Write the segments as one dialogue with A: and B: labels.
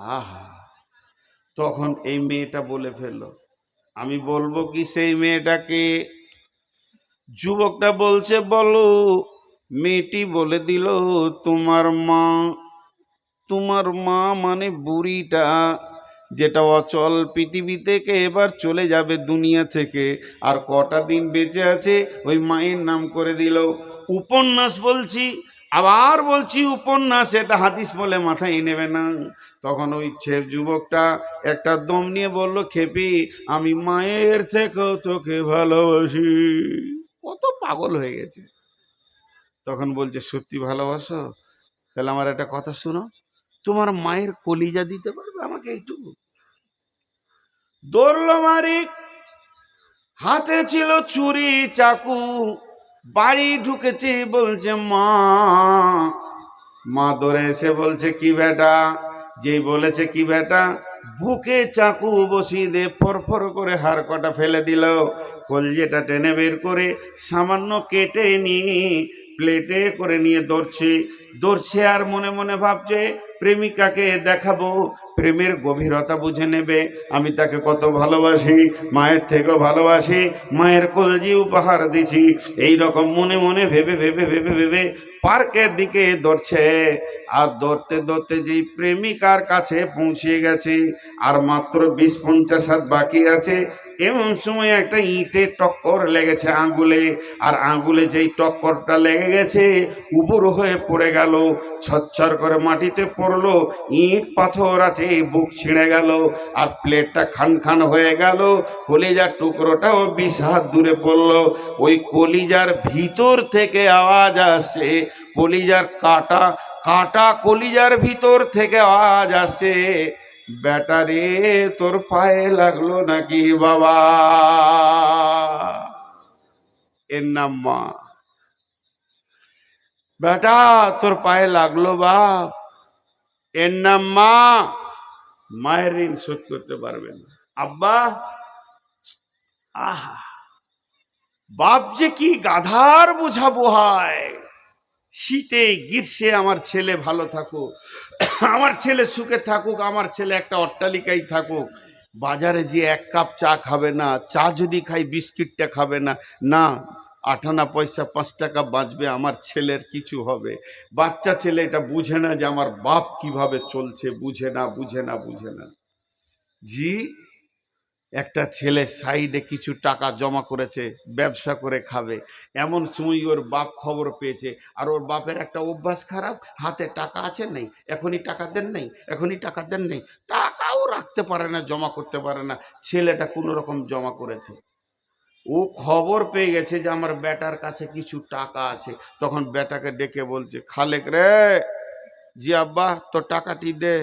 A: আহা, তখন এই মেয়েটা বলে ফেললো, আমি বলবো কি সেই মেয়েটাকে? যুবকটা বলছে, বলো। মেয়েটি বলে দিল, তোমার মা। তোমার মা মানে বুড়িটা, যেটা অচল, পৃথিবী থেকে এবার চলে যাবে দুনিয়া থেকে, আর কটা দিন বেঁচে আছে ওই মায়ের নাম করে দিল। উপন্যাস বলছি, আবার বলছি উপন্যাস, এটা হাদিস বলে মাথায় নেবে না। তখন ওই যুবকটা একটা দম নিয়ে বলল, খেপি, আমি মায়ের থেকেও তোকে ভালোবাসি। কত পাগল হয়ে গেছে। তখন বলছে, সত্যি ভালোবাসো? তাহলে আমার একটা কথা শোনো, তোমার মায়ের কলিজা দিতে পারবে আমাকে এইটুকু? দৌড়লো মারি, হাতে ছিল ছুরি চাকু, বাড়ি ঢুকেছে, বলছে মা। মা দৌড়ে এসে বলছে, কি বেটা? যেই বলেছে কি বেটা, বুকে চাকু বসিয়ে দিয়ে ফরফর করে হাড় কটা ফেলে দিল। কলজেটা টেনে বের করে সামান্য কেটে নিয়ে প্লেটে করে নিয়ে দৌড়ছে আর মনে মনে ভাবছে, প্রেমিকাকে দেখাবো, প্রেমের গভীরতা বুঝে নেবে, আমি তাকে কত ভালোবাসি, মায়ের থেকেও ভালোবাসি, মায়ের কলজি উপহার দিছি। এই রকম মনে মনে ভেবে ভেবে ভেবে ভেবে পার্কের দিকে দৌড়ছে। আর দৌড়তে দৌড়তে যেই প্রেমিকার কাছে পৌঁছে গেছে, আর মাত্র 20-50 হাত বাকি আছে, এমন সময় একটা ইঁটে টক্কর লেগেছে আঙ্গুলে। আর আঙ্গুলে যেই টক্করটা লেগে গেছে, উপর হয়ে পড়ে গেল, ছচ্ছর করে মাটিতে পড়লো। ইট পাথর আছে, বুক ছিঁড়ে গেল, আর প্লেটটা খান খান হয়ে গেল। কলিজার টুকরোটাও 20 হাত দূরে পড়লো। ওই কলিজার ভিতর থেকে আওয়াজ আসছে, কলিজার কাটা কাটা কলিজার ভিতর থেকে আওয়াজ আসে, বেটা রে, তোর পায়ে লাগলো নাকি বাবা? এর নাম মা। বেটা, তোর পায়ে লাগলো বাপ, এর নাম মা। মায়ের ঋণ শোধ করতে পারবেন না। আব্বা, আহা, বাপ যে কি গাধার বোঝাবো হয়। শীতে গ্রীষ্মে আমার ছেলে ভালো থাকুক, আমার ছেলে সুখে থাকুক, আমার ছেলে একটা অট্টালিকায় থাকুক, বাজারে যে 1 কাপ চা খাবে না, চা যদি খাই বিস্কিটটা খাবে না, না 8 আনা পয়সা 5 টাকা বাঁচবে, আমার ছেলের কিছু হবে। বাচ্চা ছেলে এটা বুঝে না যে আমার বাপ কিভাবে চলছে, বুঝে না বুঝে না বুঝে না। জি, একটা ছেলে সাইডে কিছু টাকা জমা করেছে, ব্যবসা করে খাবে। এমন সময় ওর বাপ খবর পেয়েছে, আর ওর বাপের একটা অভ্যাস খারাপ, হাতে টাকা আছে নেই, এখনই টাকা দেন নেই, এখনই টাকা দেন নেই, টাকাও রাখতে পারে না, জমা করতে পারে না। ছেলেটা কোনো রকম জমা করেছে। ও খবর পেয়ে গেছে যে আমার বেটার কাছে কিছু টাকা আছে। তখন বেটাকে ডেকে বলছে, খালেক রে, জি আব্বা, তো টাকাটি দে।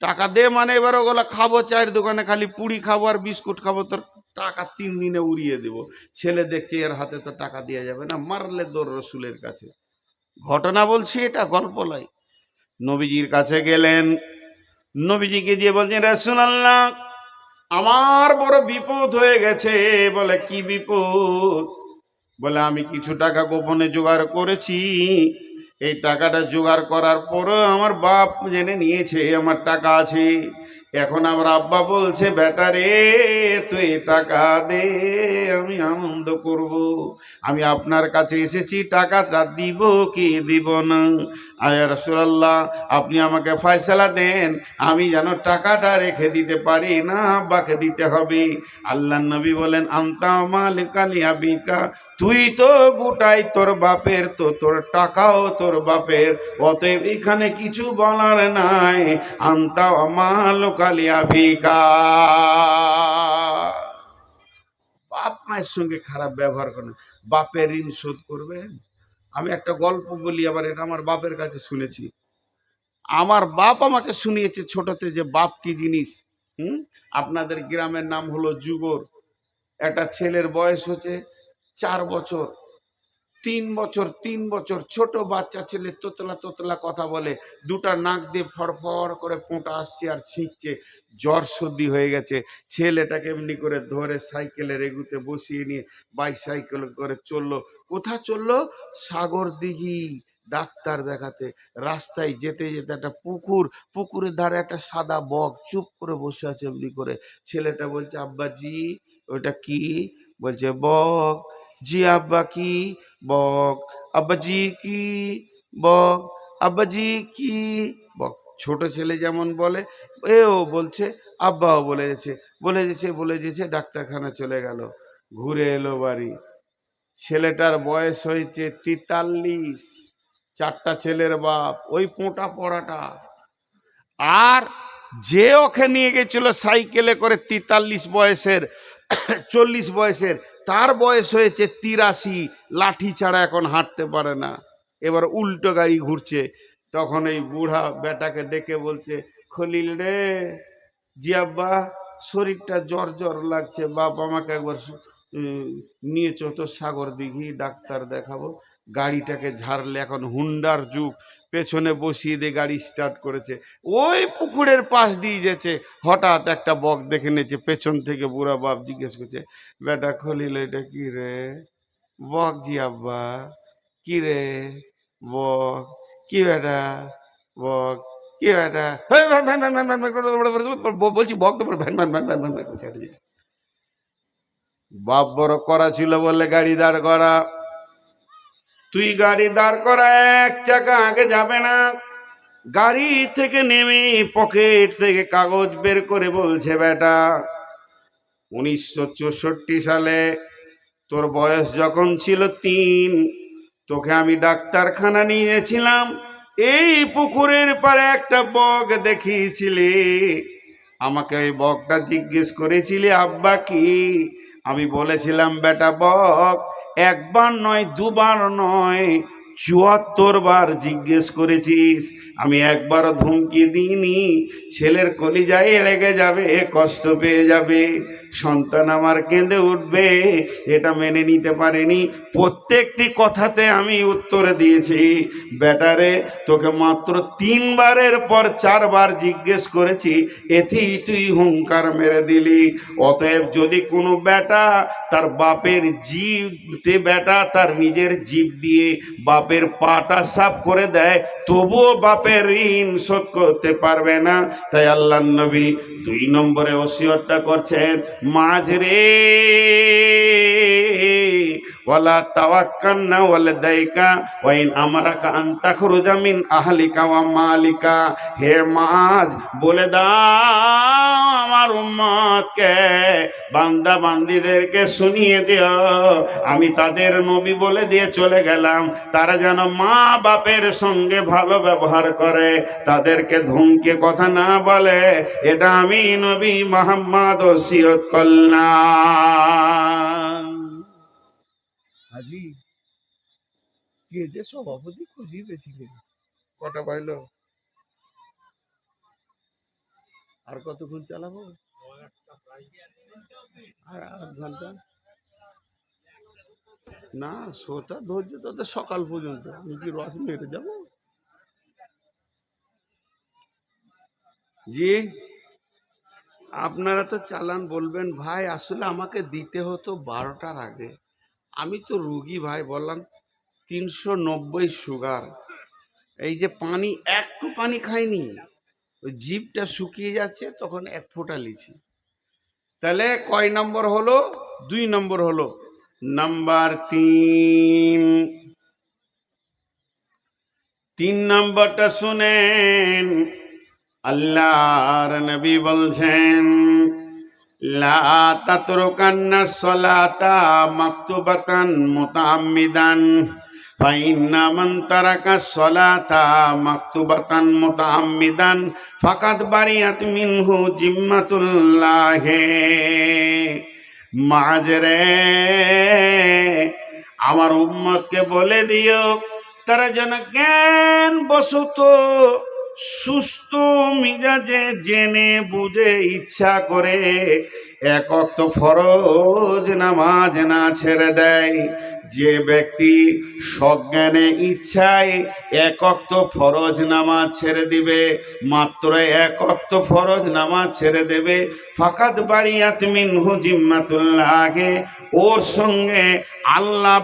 A: টাকা দে মানে এবার ওগুলো খাবো, চায়ের দোকানে খালি পুরি খাবো আর বিস্কুট খাবো, তোর টাকা 3 দিনে উড়িয়ে দেব। ছেলে দেখছে এর হাতে তো টাকা দেওয়া যাবে না, মারলে দৌড় রসুলের কাছে। ঘটনা বলছি, এটা গল্প নয়। নবীজির কাছে গেলেন, নবীজিকে দিয়ে বলছেন, রাসূলুল্লাহ, আমার বড় বিপদ হয়ে গেছে। বলে, কি বিপদ? বলে, আমি কিছু টাকা গোপনে জোগাড় করেছি। এই টাকাটা জোগাড় করার পরও আমার বাপ জেনে নিয়েছে আমার টাকা আছে। এখন আমার আব্বা বলছে, বেটা রে, তুই টাকা দে, আমি আনন্দ করব। আমি আপনার কাছে এসেছি, টাকাটা দিব কি দিব না। আয়া রাসূলুল্লাহ, আপনি আমাকে ফয়সালা দেন, আমি যেন টাকাটা রেখে দিতে পারি, না আব্বাকে দিতে হবে। আল্লাহর নবী বলেন, আনতা মালিকা লিআবিকা, তুই তো গোটাই তোর বাপের, তো তোর টাকাও তোর বাপের, অতএব এখানে কিছু বলার নাই। আনতা মালুকা লিআবিকা। বাপ মায়ের সঙ্গে খারাপ ব্যবহার করেন, বাপের ঋণ শোধ করবেন। আমি একটা গল্প বলি, আবার এটা আমার বাপের কাছে শুনেছি। আমার বাপ আমাকে শুনিয়েছে ছোটতে যে বাপ কি জিনিস। আপনাদের গ্রামের নাম হলো যুগর। একটা ছেলের বয়স হচ্ছে 4 বছর, 3 বছর, 3 বছর, ছোট বাচ্চা ছেলে, তোতলা তোতলা কথা বলে, দুটা নাক দিয়ে ফড়ফড় করে পোঁটা আসছে আর ছিঁচছে, জ্বর সর্দি হয়ে গেছে। ছেলেটাকে এমনি করে ধরে সাইকেলের এগুতে বসিয়ে নিয়ে বাইসাইকেল করে চললো। কোথা চললো? সাগর দিঘি। ডাক্তার দেখাতে। রাস্তায় যেতে যেতে একটা পুকুর, পুকুরের ধারে একটা সাদা বক চুপ করে বসে আছে এমনি করে। ছেলেটা বলছে, আব্বাজি ওটা কি? বলছে বক। জি আব্বা কি? বক। আব্বাজি কি? বক। আব্বাজি কি? বক। ছোট ছেলে যেমন বলে এও বলছে, আব্বাও বলে যেছে ডাক্তারখানা চলে গেল। ঘুরে এলো বাড়ি। ছেলেটার বয়স হয়েছে 43। চারটা ছেলের বাপ, ওই পোঁটা পড়াটা। আর যে ওকে নিয়ে গেছিল সাইকেলে করে 43 বয়সের, 40 বয়সের, তার বয়স হয়েছে 83। লাঠি ছাড়া এখন হাঁটতে পারে না, এবার উল্টো গাড়ি ঘুরছে। তখন এই বুড়া বেটাকে ডেকে বলছে, খলিল রে, জি আব্বা, শরীরটা জ্বর জ্বর লাগছে, বাপ আমাকে একবার নিয়ে চো তো সাগর দিঘি, ডাক্তার দেখাবো। গাড়িটাকে ঝাড়লে, এখন হুন্ডার যুগ, পেছনে বসিয়ে দিয়ে গাড়ি স্টার্ট করেছে। ওই পুকুরের পাশ দিয়ে যেছে, হঠাৎ একটা বক দেখে নিয়েছে পেছন থেকে। বুড়া বাপ জিজ্ঞেস করছে, বেটা খলিল এটা কি রে? বক জি আব্বা। কি রে? বক। কি বেটা? বক। কি বেটা? বলছি বক তো van van van van van করছে। বাপ বড় করা ছিল বলে গাড়ি দাঁড় করা। তুই গাড়ি দাঁড় করা, এক চাকা আগে যাবে না। গাড়ি থেকে নেমে পকেট থেকে কাগজ বের করে বলছে, বেটা 1964 সালে তোর বয়স যখন ছিল 3, তোকে আমি ডাক্তারখানা নিয়ে গেছিলাম। এই পুকুরের পাড়ে একটা বক দেখিয়েছিলি, আমাকে ওই বকটা জিজ্ঞেস করেছিলি আব্বা কি? আমি বলেছিলাম বেটা বক। একবার নয়, দুবার নয়, 74 বার জিজ্ঞেস করেছিস। আমি একবারও ধমকি দিইনি। ছেলের কলিজায় লেগে যাবে, কষ্ট পেয়ে যাবে, সন্তান আমার কেঁদে উঠবে, এটা মেনে নিতে পারেনি। প্রত্যেকটি কথাতে আমি উত্তর দিয়েছি। বেটারে, তোকে মাত্র 3 বারের পর 4 বার জিজ্ঞেস করেছি, এতেই তুই হুঙ্কার মেরে দিলি। অতএব যদি কোনো বেটা তার বাপের জিভতে, বেটা তার নিজের জিভ দিয়ে বাপের পাটা সাফ করে দেয়, তবুও বাপের ঋণ শোধ করতে পারবে না। তাই আল্লাহর নবী 2 নম্বরে ওসিয়তটা করছেন, মাঝরে ওয়ালা তাওয়াক্কালনা ওয়ালাদাইকা ওয়া ইন আমারাকা আন তাখরুজা মিন আহলিকা ওয়া মালিকা। হে মাঝ, বলে দাও আমার উম্মতকে, বান্দা বান্দীদেরকে শুনিয়ে দিও, আমি তাদের নবী বলে দিয়ে চলে গেলাম, তারা যেন মা বাপের সঙ্গে ভালো ব্যবহার করে, তাদেরকে ধমকে কথা না বলে। এটা আমি নবী মুহাম্মদ ওসিয়ত করলাম। হাজি কে যে সভাপতি খুঁজিয়ে পেয়েছিলেন। কটা পাইলো? আর কতক্ষণ চালাবো? আর 8 ঘন্টা না, শোটা ধৈর্য তোদের সকাল পর্যন্ত। আমি কি রস মেরে যাব? জি, আপনারা তো চালান বলবেন ভাই, আসলে আমাকে দিতে হতো 12টার আগে। আমি তো রুগী ভাই, বললাম 390 সুগার। এই যে পানি, একটু পানি খাইনি, ওই জিভটা শুকিয়ে যাচ্ছে, তখন 1 ফোঁটা লিছি। তাহলে কয় নম্বর হলো? 2 নম্বর হলো। নাম্বার 3 নম্বরটা শুনেন। আল্লাহর নবী বলছেন, লা তাতরুকান্না সলাতা মাকতুবাতান মুতাআম্মিদান ফাইন্না মান তারাকা সলাতা মাকতুবাতান মুতাআম্মিদান ফাকাদ বারিয়াত মিনহু জিম্মাতুল্লাহি। মাঝরে আমার উম্মতকে বলে দিও, তারা যেন জ্ঞান বশত সুস্থ মিজাজে জেনে বুঝে ইচ্ছা করে 1 ওয়াক্ত ফরজ নামাজ না ছেড়ে দেয়। যে ব্যক্তি সজ্ঞানে ইচ্ছায় এক ওয়াক্ত ফরজ নামাজ ছেড়ে দিবে, মাত্র এক ওয়াক্ত ফরজ নামাজ ছেড়ে দেবে, ফাকাত বারিয়াত মিনহু জিম্মাতুল্লাহে, ওর সঙ্গে আল্লাহ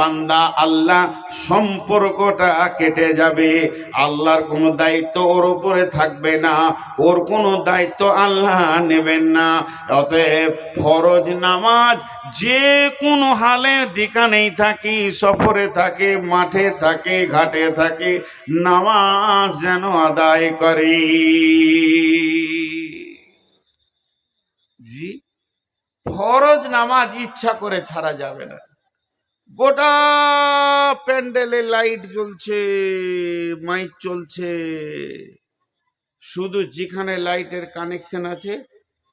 A: বান্দা আল্লাহ সম্পর্কটা কেটে যাবে। আল্লাহর কোনো দায়িত্ব ওর উপরে থাকবে না, ওর কোনো দায়িত্ব আল্লাহ নেবেন না। অতএব ফরজ নামাজ যে কোনো হালে যেখানেই থাকি, সফরে থাকে, মাঠে থাকে, ঘাটে থাকে, নামাজ যেন আদায় করে। জি, ফরজ নামাজ ইচ্ছা করে ছাড়া যাবে না। গোটা প্যান্ডেলে লাইট জ্বলছে, মাইক চলছে, শুধু যেখানে লাইটের কানেকশন আছে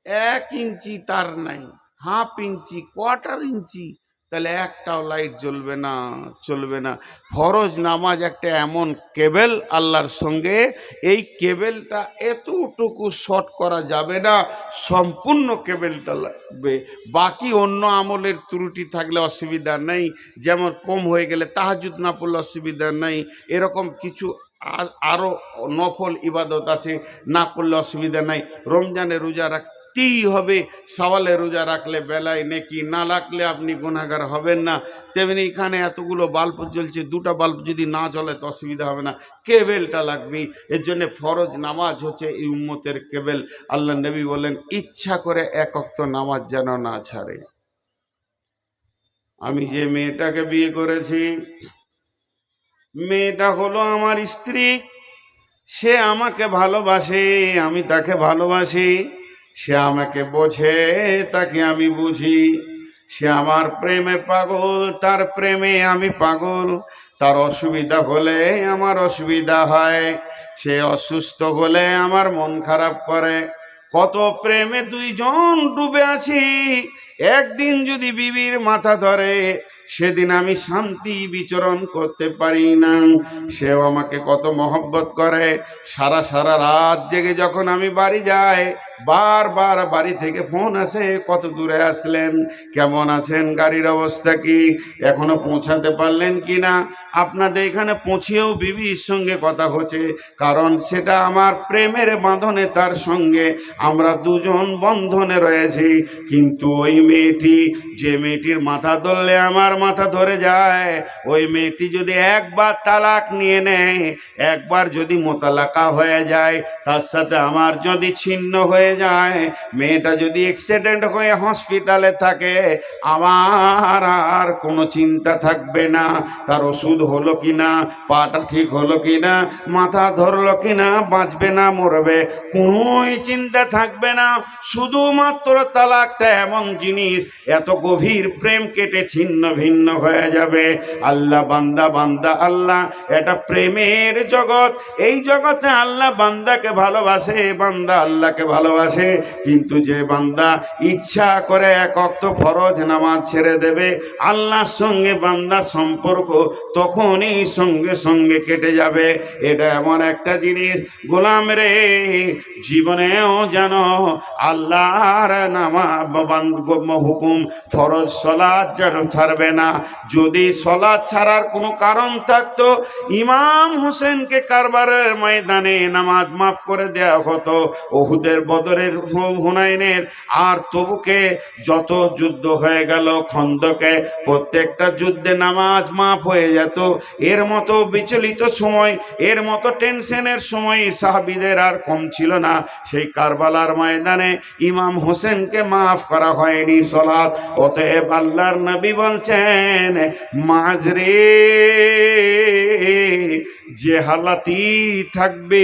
A: 1 ইঞ্চি তার নাই, হাফ ইঞ্চি, কোয়ার্টার ইঞ্চি, তাহলে একটাও লাইট জ্বলবে না, চলবে না। ফরজ নামাজ একটা এমন কেবেল আল্লাহর সঙ্গে, এই কেবেলটা এতটুকু শর্ট করা যাবে না, সম্পূর্ণ কেবেলটা লাগবে। বাকি অন্য আমলের ত্রুটি থাকলে অসুবিধা নেই, যেমন কম হয়ে গেলে তাহাজ্জুদ না পড়লে অসুবিধা নেই, এরকম কিছু আরও নফল ইবাদত আছে, না করলে অসুবিধা নাই। রমজানে রোজা রাখতেই হবে, সওয়ালে রোজা রাখলে বেলায় নেকি, না রাখলে আপনি গুনাহগার হবেন না। তেমনি এখানে এতগুলো বাল্ব জ্বলছে, দুটো বাল্ব যদি না জ্বলে তো অসুবিধা হবে না, কেবেলটা লাগবেই। এর জন্য ফরজ নামাজ হচ্ছে এই উম্মতের কেবেল। আল্লাহ নবী বলেন, ইচ্ছা করে এক ওয়াক্ত নামাজ যেন না ছাড়ে। আমি যে মেয়েটাকে বিয়ে করেছি, মেয়েটা হলো আমার স্ত্রী, সে আমাকে ভালোবাসে, আমি তাকে ভালোবাসি, সে আমাকে বোঝে, তাকে আমি বুঝি। সে আমার প্রেমে পাগল, তার প্রেমে আমি পাগল। তার অসুবিধা হলে আমার অসুবিধা হয়, সে অসুস্থ হলে আমার মন খারাপ করে। কত প্রেমে দুইজন ডুবে আছি, একদিন যদি বিবির মাথা ধরে, সেদিন আমি শান্তি বিচরণ করতে পারি না। সেও আমাকে কত মহব্বত করে, সারা সারা রাত জেগে যখন আমি বাড়ি যাই, বারবার বাড়ি থেকে ফোন আসে, কত দূরে আসলেন, কেমন আছেন, গাড়ির অবস্থা কি, এখনো পৌঁছাতে পারলেন কি না। আপনাদের এখানে পৌঁছেও বিবির সঙ্গে কথা হচ্ছে, কারণ সেটা আমার প্রেমের বাঁধনে, তার সঙ্গে আমরা দুজন বন্ধনে রয়েছি। কিন্তু ওই মেয়েটি, যে মেয়েটির মাথা ধরলে আমার মাথা ধরে যায়, ওই মেয়েটি যদি একবার তালাক নিয়ে নেয়, একবার যদি মোতালাকা হয়ে যায়, তার সাথে আমার যদি ছিন্ন হয়ে যায়, মেয়েটা যদি অ্যাক্সিডেন্ট হয়ে হসপিটালে থাকে, আমার আর কোনো চিন্তা থাকবে না, তার ওষুধ হলো কিনা, পাটা ঠিক হলো কিনা, মাথা ধরলো কিনা, বাঁচবে না মরবে, কোনোই চিন্তা থাকবে না। শুধুমাত্র তালাকটা এমন জিনিস, এত গভীর প্রেম কেটে ছিন্ন ভিন্ন হয়ে যাবে। আল্লাহ বান্দা আল্লাহ, এটা প্রেমের জগৎ। এই জগতে আল্লাহ বান্দাকে ভালোবাসে, বান্দা আল্লাহকে ভালোবাসে। কিন্তু যে বান্দা ইচ্ছা করে এক ওয়াক্ত ফরজ নামাজ ছেড়ে দেবে, আল্লাহর সঙ্গে বান্দার সম্পর্ক তখনই সঙ্গে সঙ্গে কেটে যাবে। এটা এমন একটা জিনিস, গোলাম রে, জীবনেও জানো আল্লাহর হুকুম ফরজ সলাৎ যেন ছাড়বে না। যদি সলাৎ ছাড়ার কোনো কারণ থাকতো, ইমাম হোসেনকে কারবারের ময়দানে নামাজ মাফ করে দেওয়া হতো। উহুদের, বদরের, হুনাইনের আর তবুকে যত যুদ্ধ হয়ে গেল, খন্দকে, প্রত্যেকটা যুদ্ধে নামাজ মাফ হয়ে যেত। এর মতো বিচলিত সময়, এর মতো টেনশনের সময় সাহাবীদের আর কম ছিল না। সেই কারবালার ময়দানে ইমাম হোসেনকে মাফ করা হয়নি সলাৎ। অতএব আল্লাহর নবী বলছেন, মাঝরে যে হালাতি থাকবে,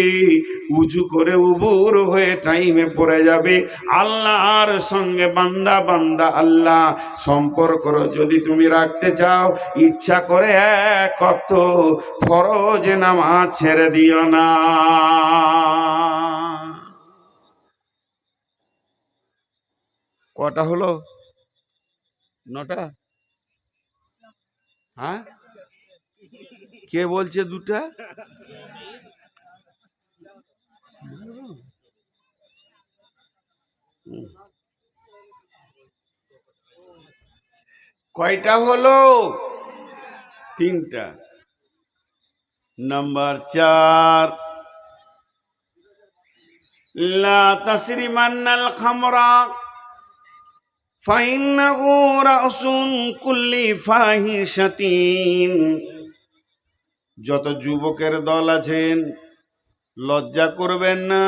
A: উজু করে উবুর হয়ে টাইমে পড়ে যাবে, আল্লাহর সঙ্গে বান্দা আল্লাহ সম্পর্ক যদি তুমি রাখতে চাও, ইচ্ছা করে এক ওয়াক্ত ফরজ নামাজ ছেড়ে দিও না। কটা হলো? 9টা? হ্যাঁ, কে বলছে 2টা? কয়টা হলো? তিনটা। নাম্বার 4, লা তাসরিমান্নাল খামরা ফাইন্নাহু রাসুন কুল্লি ফাহিশাতিন। যত যুবকের দল আছেন, লজ্জা করবেন না,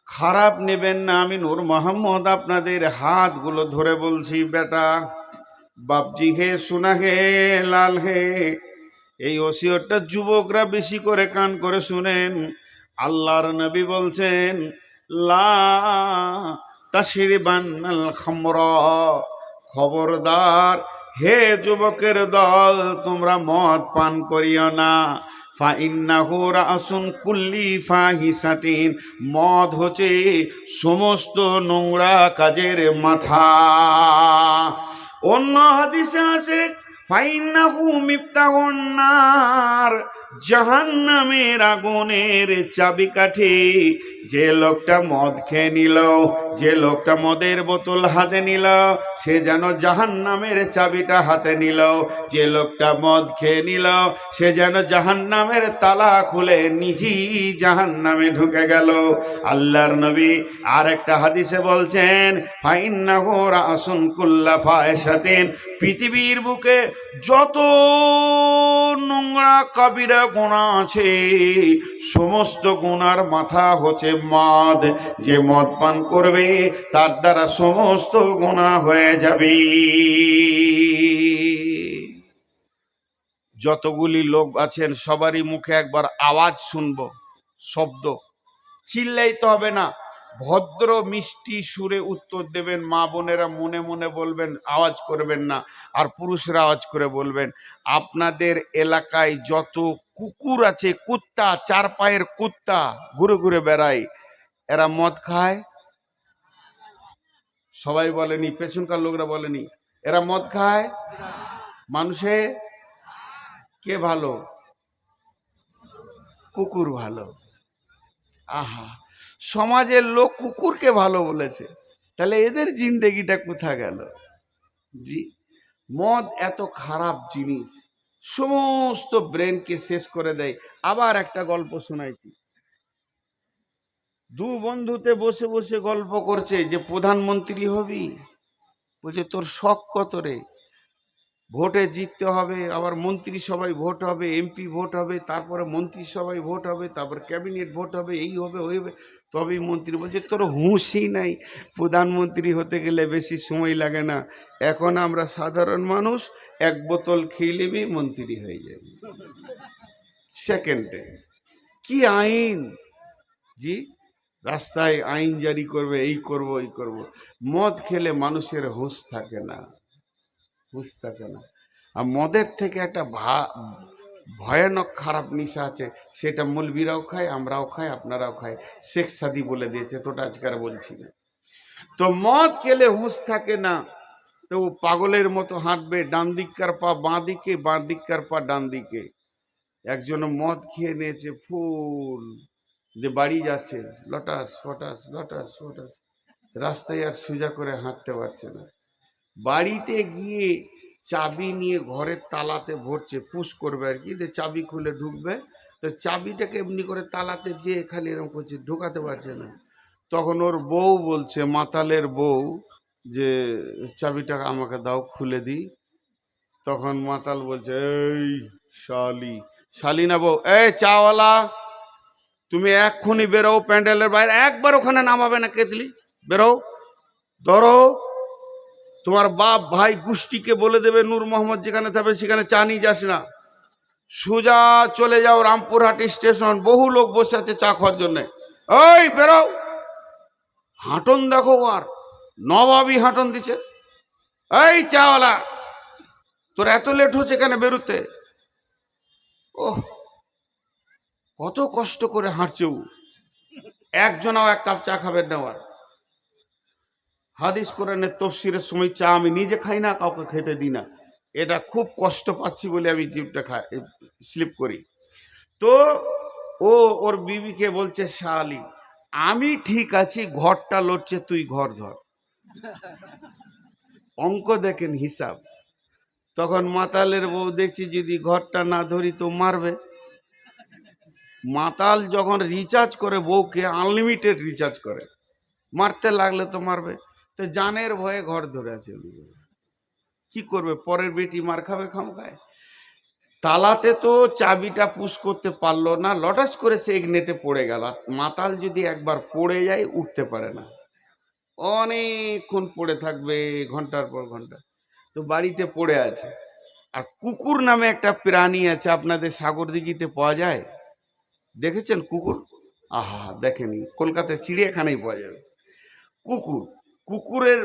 A: খারাপ নেবেন না। আমি নূর মোহাম্মদ আপনাদের হাতগুলো ধরে বলছি, বেটা বাপজি হে, শোনা হে, লাল হে, এই ওসিয়তটা যুবকরা বেশি করে কান করে শুনেন। আল্লাহর নবী বলছেন, লা তাশরিবান্নাল খামরা, খবরদার হে যুবকের দল, তোমরা মদ পান করিও না। ফাইন্নাহু রাসুন কুল্লি ফাহিশাতিন, মদ হচ্ছে সমস্ত নোংরা কাজের মাথা। অন্য হাদিসে আছে, ফাইন্নাহু মিফতাহুন নার, জাহান্নামের আগুনের চাবিকাঠি। যে লোকটা মদ খেয়ে নিল, যে লোকটা মদের বোতল হাতে নিল, সে যেন জাহান্নামের চাবিটা হাতে নিল। যে লোকটা মদ খেয়ে নিল, সে যেন জাহান্নামের তালা খুলে নিজেই জাহান্নামে ঢুকে গেল। আল্লাহর নবী আর একটা হাদিসে বলছেন, ফাইন্নাহু রাসুন কুল্লা ফাহিশাতিন, পৃথিবীর বুকে যত নোংরা কাবিরা গুনাহ আছে, সমস্ত গুনার মাথা হচ্ছে মদ। যে মদ পান করবে, তার দ্বারা সমস্ত গুনাহ হয়ে যাবে। যতগুলি লোক আছেন, সবারই মুখে একবার আওয়াজ শুনবো, শব্দ। চিল্লাইতে হবে না, ভদ্র মিষ্টি সুরে উত্তর দেবেন। মা বোনেরা মনে মনে বলবেন, আওয়াজ করবেন না। আর পুরুষরা আওয়াজ করে বলবেন, আপনাদের এলাকায় যত কুকুর আছে, কুত্তা, চার পায়ের কুত্তা ঘুরে ঘুরে বেড়ায়, এরা মদ খায়? সবাই বলেনি, পেছনকার লোকরা বলেনি, এরা মদ খায়? মানুষে কে ভালো? কুকুর ভালো। আহা, সমাজের লোক কুকুরকে ভালো বলেছে, তাহলে এদের জিন্দেগিটা কোথা গেল? জি, মদ এত খারাপ জিনিস, সমস্ত ব্রেনকে শেষ করে দেয়। আবার একটা গল্প শোনাইছি। দু বন্ধুতে বসে বসে গল্প করছে যে প্রধানমন্ত্রী হবি। বলছে, তোর শখ কত রে? ভোটে জিততে হবে, আবার মন্ত্রী সবাই ভোট হবে, এমপি ভোট হবে, তারপরে মন্ত্রী সবাই ভোট হবে, তারপর ক্যাবিনেট ভোট হবে, এই হবে ওই হবে, তবেই মন্ত্রী। বলছে, তোর হুঁশই নাই, প্রধানমন্ত্রী হতে গেলে বেশি সময় লাগে না। এখন আমরা সাধারণ মানুষ, এক বোতল খেয়ে নেবে, মন্ত্রী হয়ে যাবে সেকেন্ডে। কি আইন জি, রাস্তায় আইন জারি করবে, এই করব ওই করব। মদ খেলে মানুষের হুঁশ থাকে না, হুঁশ থাকে না। আর মদের থেকে একটা ভয়ানক খারাপ নেশা আছে, সেটা মৌলবীরাও খায়, আমরাও খাই, আপনারাও খাই। শেখ সাদি বলে দিয়েছে, তোটা আজকাল বলছি না। তো মদ খেলে হুঁশ থাকে না, তো ও পাগলের মতো হাঁটবে, ডান দিককার পা বাঁ দিকে, বাঁ দিককার পা ডান দিকে। একজন মদ খেয়ে নিয়েছে ফুল, যে বাড়ি যাচ্ছে, লটাস ফটাস লটাস ফটাস, রাস্তায় আর সোজা করে হাঁটতে পারছে না। বাড়িতে গিয়ে চাবি নিয়ে ঘরের তালাতে ভরছে, পুশ করবে আর কি, যে চাবি খুলে ঢুকবে। তো চাবিটাকে এমনি করে তালাতে দিয়ে খালি এরকম করছে, ঢোকাতে পারছে না। তখন ওর বউ বলছে, মাতালের বউ, যে চাবিটা আমাকে দাও, খুলে দিই। তখন মাতাল বলছে, এই শালি, শালি না বউ, এই চাওয়ালা, তুমি এক্ষুনি বেরো প্যান্ডেলের বাইরে, একবার ওখানে নামাবে না কেতলি, বেরো, ধরো। তোমার বাপ ভাই গোষ্ঠীকে বলে দেবে, নূর মোহাম্মদ যেখানে থাকবে সেখানে চা নিয়ে যাস না, সোজা চলে যাও রামপুরহাটি স্টেশন, বহু লোক বসে আছে চা খাওয়ার জন্য, ওই বেরো। হাঁটন দেখো, আর নবাবই হাঁটন দিচ্ছে, এই চাওয়ালা, তোর এত লেট হচ্ছে কেন বেরোতে? ওহ, কত কষ্ট করে হাঁটছে ও, একজনাও এক কাপ চা খাবেন নেওয়ার। হাদিস কোরআনের তফসিরের সময় চা আমি নিজে খাই না, কাউকে খেতে দিই না। এটা খুব কষ্ট পাচ্ছি বলে আমি জিভটা খাই, স্লিপ করি। তো ও ওর বিবিকে বলছে, শালি, আমি ঠিক আছি, ঘরটা লড়ছে, তুই ঘর ধর। অঙ্ক দেখেন, হিসাব। তখন মাতালের বউ দেখছি যদি ঘরটা না ধরি তো মারবে। মাতাল যখন রিচার্জ করে বউকে, আনলিমিটেড রিচার্জ করে, মারতে লাগলে তো মারবে। তো জানের ভয়ে ঘর ধরে আছে। কি করবে, পরের বেটি মার খাবে খামখায়। তালাতে তো চাবিটা পুশ করতে পারলো না, লটাস করে সে এগনেতে পড়ে গেল। মাতাল যদি একবার পড়ে যায় উঠতে পারে না, অনেকক্ষণ পড়ে থাকবে, ঘন্টার পর ঘন্টা। তো বাড়িতে পড়ে আছে। আর কুকুর নামে একটা প্রাণী আছে, আপনাদের সাগরদিঘিতে পাওয়া যায়, দেখেছেন কুকুর? আহা, দেখেনি? কলকাতায় চিড়িয়াখানায় পাওয়া যাবে কুকুর। কুকুরের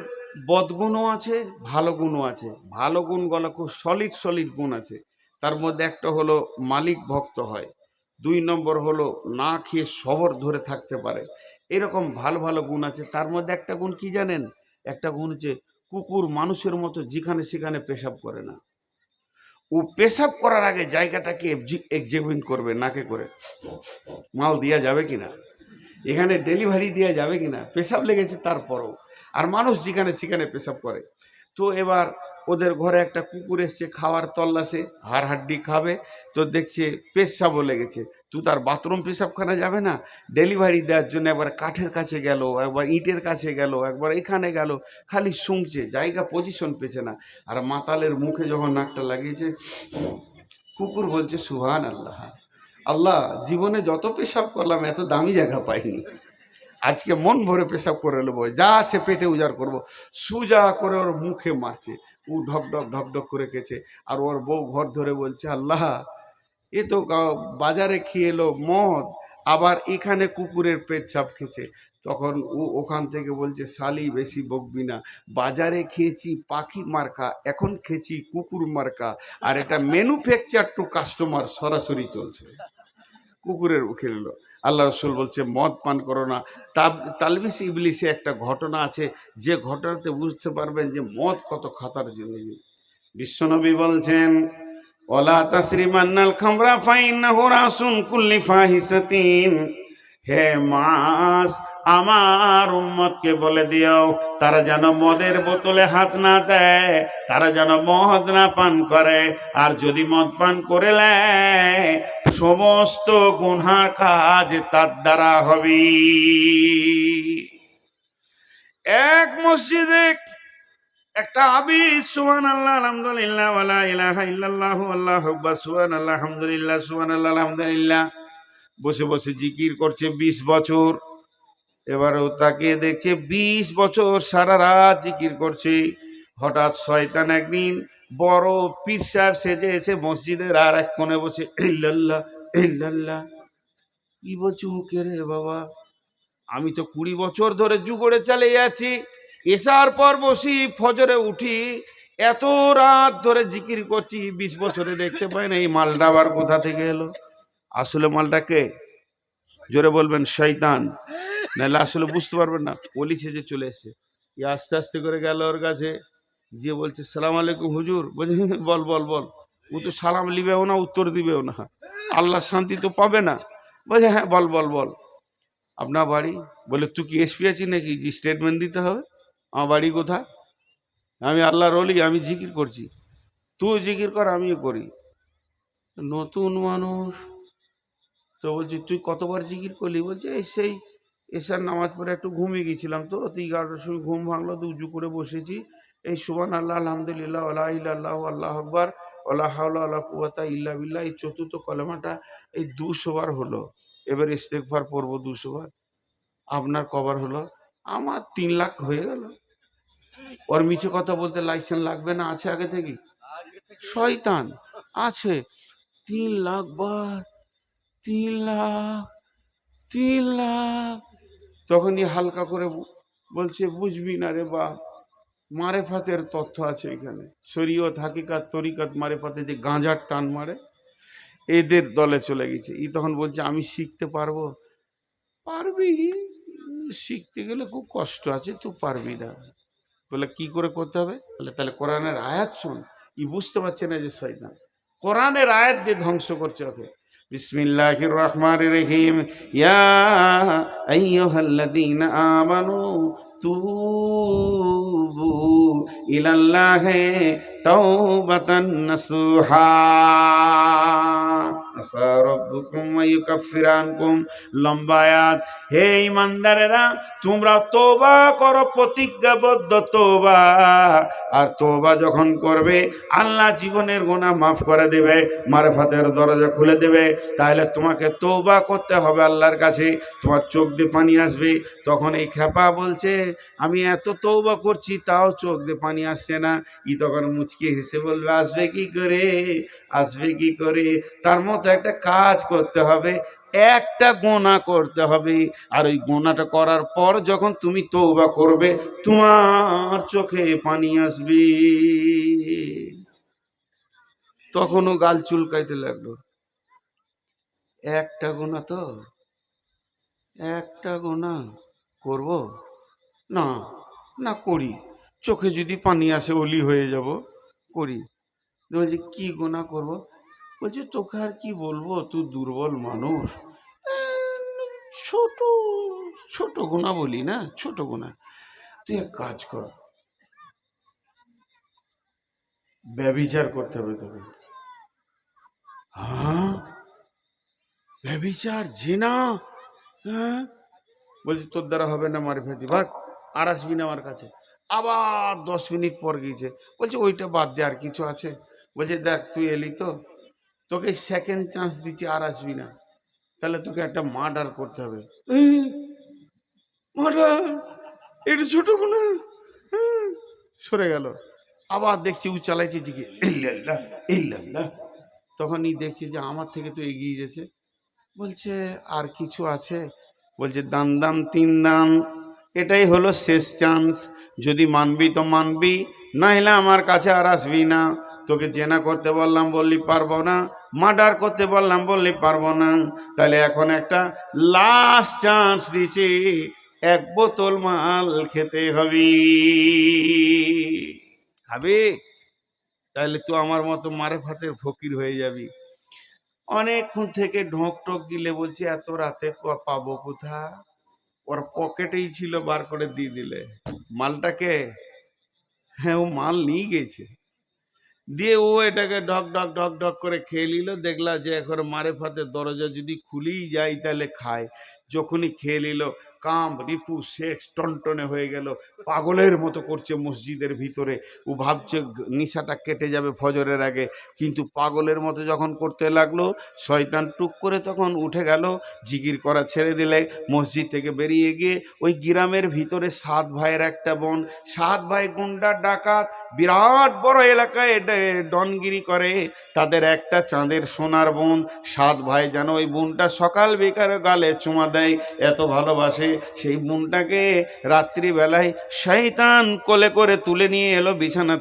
A: বদগুণও আছে, ভালো গুণও আছে। ভালো গুণগুলো খুব সলিড সলিড গুণ আছে। তার মধ্যে একটা হলো মালিক ভক্ত হয়, 2 নম্বর হলো না খেয়ে সবর ধরে থাকতে পারে। এরকম ভালো ভালো গুণ আছে। তার মধ্যে একটা গুণ কি জানেন? একটা গুণ হচ্ছে কুকুর মানুষের মতো যেখানে সেখানে পেশাব করে না। ও পেশাব করার আগে জায়গাটাকে এক্সামিন করবে, নাকে করে মাল দেওয়া যাবে কিনা, এখানে ডেলিভারি দেওয়া যাবে কিনা, পেশাব লেগেছে তারপরও। আর মানুষ যেখানে সেখানে পেশাব করে। তো এবার ওদের ঘরে একটা কুকুর এসছে খাওয়ার তল্লাশে, হাড় হাড্ডি খাবে। তো দেখছে পেশাবও লেগেছে, তো তার বাথরুম পেশাবখানা যাবে না, ডেলিভারি দেওয়ার জন্য একবার কাঠের কাছে গেল, একবার ইটের কাছে গেল, একবার এখানে গেল, খালি শুনছে, জায়গা পজিশন পেছে না। আর মাতালের মুখে যখন নাকটা লাগিয়েছে, কুকুর বলছে সুবহান আল্লাহ, আল্লাহ জীবনে যত পেশাব করলাম এত দামি জায়গা পাইনি, আজকে মন ভরে পেশাব করে নেবো, যা আছে পেটে উজাড় করবো। সুজা করে ওর মুখে মারছে, ও ঢকঢক ঢকঢক করে খেছে। আর ওর বউ ঘর ধরে বলছে আল্লাহ, এ তো বাজারে খেয়ে এলো মদ, আবার এখানে কুকুরের পেচ্ছাপ খেছে। তখন ও ওখান থেকে বলছে শালি বেশি বকবি না, বাজারে খেয়েছি পাখি মার্কা, এখন খেয়েছি কুকুর মার্কা, আর এটা ম্যানুফ্যাকচার টু কাস্টমার সরাসরি চলছে। কুকুরের খেললো। আল্লাহ রসুল বলছে মদ পান করো না। তালবিস ইবলিসে একটা ঘটনা আছে, যে ঘটনাতে বুঝতে পারবেন যে মদ কত খাতার জিনিস। বিশ্বনবী বলছেন ওয়ালা তাসরিমান্নাল খামরা ফাইন্নাহু রাসুন কুল্লি ফাহিসাতিন। হে মাস, আমার উম্মতকে বলে দিও তারা যেন মদের বোতলে হাত না দেয়, তারা যেন মদ না পান করে। আর যদি মদ পান করে নেয় সমস্ত গুনার কাজ তার দ্বারা হবে। এক মসজিদে একটা আবিদ সুবহানাল্লাহ আলহামদুলিল্লাহ ওয়ালা ইলাহা ইল্লাল্লাহু আল্লাহু আকবার সুবহানাল্লাহ আলহামদুলিল্লাহ সুবহানাল্লাহ আলহামদুলিল্লাহ বসে বসে জিকির করছে 20 বছর। এবারেও তাকে দেখছে 20 বছর সারা রাত জিকির করছে। হঠাৎ শয়তান একদিন বড় পীর সাহেব সেজে এসে মসজিদের আর এক কোণে বসে ইল্লাল্লাহ ইল্লাল্লাহ। কি বলছো কে রে বাবা? আমি তো 20 বছর ধরে যুগড়ে চালিয়ে যাচ্ছি, এসার পর বসি ফজরে উঠি, এত রাত ধরে জিকির করছি, 20 বছরে দেখতে পাই না। এই মালটা আবার কোথা থেকে এলো? আসলে মালটা কে? জোরে বলবেন শয়তান, নাহলে আসলে বুঝতে পারবেন না। ওলি সেজে চলে এসছে, আস্তে আস্তে করে গেল ওর কাছে, যে বলছে সালাম আলাইকুম হুজুর। বলছে বল বল বল। ও তো সালাম লিবেও না, উত্তর দিবেও না, আল্লাহর শান্তি তো পাবে না। বলছে হ্যাঁ বল বল বল। আপনার বাড়ি? বলে তুই কি এসপি আছিস নাকি যে স্টেটমেন্ট দিতে হবে? আমার বাড়ি কোথায়? আমি আল্লাহর ওলি, আমি জিকির করছি। তুই জিকির কর, আমিও করি। নতুন মানুষ তো বলছি তুই কতবার জিকির করলি? বলছে এই সেই এসার নামাজ পড়ে একটু ঘুমিয়ে গেছিলাম, তো 11টার সময় ঘুম ভাঙলো, তো উজু করে বসেছি, এই সুবহানাল্লাহ আলহামদুলিল্লাহ ওয়ালা ইলাহা আল্লাহু আকবার ওয়ালা হাওলা ওয়ালা কুওয়াতা ইল্লা বিল্লাহ, এই চতুর্থ কলেমাটা এই 200 বার হলো। এবার ইস্তেগফার পড়বো 200 বার। আপনার কবার হলো? আমার 3 লাখ হয়ে গেল। ওর মিছে কথা বলতে লাইসেন্স লাগবে না, আছে আগে থেকে। শয়তান আছে। 3 লাখ বার, 3 লাখ, 3 লাখ। তখনই হালকা করে বলছে বুঝবি না রে বা, মারেফাতের তথ্য আছে এখানে, শরীয়ত হাকিকাত তরিকাত মারেফাতে যে গাঁজার টান মারে, এদের দলে চলে গেছে। ই তখন বলছে আমি শিখতে পারবো। পারবি, শিখতে গেলে খুব কষ্ট আছে, তুই পারবি না। বলে কি করে করতে হবে? বলে তাহলে কোরআনের আয়াত শোন। ই বুঝতে পারছে না যে শয়তান। কোরআনের আয়াত দিয়ে ধ্বংস করছে ওকে। বিসমিল্লাহির রহমানির রহিম, ইয়া আইয়ুহাল্লাযীনা আমানু তুবু ইলাল্লাহি তাওবাতান নাসুহা আসা রাব্বুকুম ওয়া ইউকাফিরু আনকুম। লম্বা আয়াত। হে ঈমানদারেরা, তোমরা তওবা করো, প্রতিজ্ঞাবদ্ধ তওবা। আর তওবা যখন করবে আল্লাহ জীবনের গুনাহ মাফ করে দেবে, মারফাতের দরজা খুলে দেবে। তাহলে তোমাকে তওবা করতে হবে আল্লাহর কাছে। তোমার চোখ দিয়ে পানি আসবে। তখন এই খেপা বলছে, আমি এত তওবা করছি তাও চোখ দিয়ে পানি আসছে না। ই তখন মুচকি হেসে বলবে, আসবে কি করে, আসবে কি করে? তার মতো একটা কাজ করতে হবে, একটা গোনা করতে হবে। আর ওই গোনাটা করার পর যখন তুমি তওবা করবে, তোমার চোখে পানি আসবে। তখনও গাল চুলকাইতে লাগলো। একটা গোনা তো, একটা গোনা করব না, না করি, চোখে যদি পানি আসে ওলি হয়ে যাব, করি। বলছি কি গোনা করব? বলছে তোকে আর কি বলবো, তুই দুর্বল মানুষ। ছোট ছোট গোনা বলি না, ছোট গোনা। তুই এক কাজ কর, ব্যভিচার করতে হবে তোকে। হ্যাঁ, ব্যভিচার, জিনা? হ্যাঁ। বলছি তোর দ্বারা হবে না, মারি ফেলতি, ভাগ, আর আসবি না আমার কাছে। আবার 10 মিনিট পর গিয়েছে, বলছে ওইটা বাদ দে, আর কিছু আছে? বলছে দেখ তুই এলি তো, তোকে সেকেন্ড চান্স দিচ্ছি, আর আসবি না। তাহলে তোকে একটা মার্ডার করতে হবে। মার্ডার? এটা ছোট গুণা। সরে গেল। আবার দেখছি ও চালাইছে জিকে, ইল্লাল্লাহ ইল্লাল্লাহ। তখনই দেখছি যে আমার থেকে তো এগিয়ে গেছে। বলছে আর কিছু আছে? বলছে দান দান 3 দান, এটাই হলো শেষ চান্স। যদি মানবি তো মানবি, নাহলে আমার কাছে আর আসবি না। তোকে জেনা করতে বললাম বললি পারবো না, মার্ডার করতে বললাম বললি পারবো না। তাহলে এখন একটা লাস্ট চান্স দিচ্ছি, 1 বোতল মাল খেতে হবে। খাবি? তাহলে তুই আমার মতো মারেফাতের ফকির হয়ে যাবি। অনেকক্ষণ থেকে ঢোক টোক গিলে বলছি এত রাতে পাবো কোথা? ওর পকেটেই ছিল, বার করে দিয়ে দিলে। মালটাকে, হ্যাঁ ও মাল নিয়ে গেছে। দিয়ে ও এটাকে ঢক ঢক ঢক ঢক করে খেয়ে নিল। দেখলা যে এখন মারেফাতের দরজা যদি খুলেই যায় তাহলে খায়। যখনই খেয়ে নিল, কাম রিপু শেখ টনটনে হয়ে গেল, পাগলের মতো করছে মসজিদের ভিতরে। ও ভাবছে নিশাটা কেটে যাবে ফজরের আগে, কিন্তু পাগলের মতো যখন করতে লাগলো, শয়তান টুক করে তখন উঠে গেল, জিকির করা ছেড়ে দিলে। মসজিদ থেকে বেরিয়ে গিয়ে ওই গ্রামের ভিতরে 7 ভাইয়ের একটা বোন, 7 ভাই গুন্ডা ডাকাত, বিরাট বড় এলাকায় ডনগিরি করে। তাদের একটা চাঁদের সোনার বোন। 7 ভাই যেন ওই বোনটা সকাল বেকার গালে চুমা দেয়, এত ভালোবাসে। সেই বোনটাকে রাত্রিবেলায় শয়তান কোলে করে তুলে নিয়ে এলো বিছানা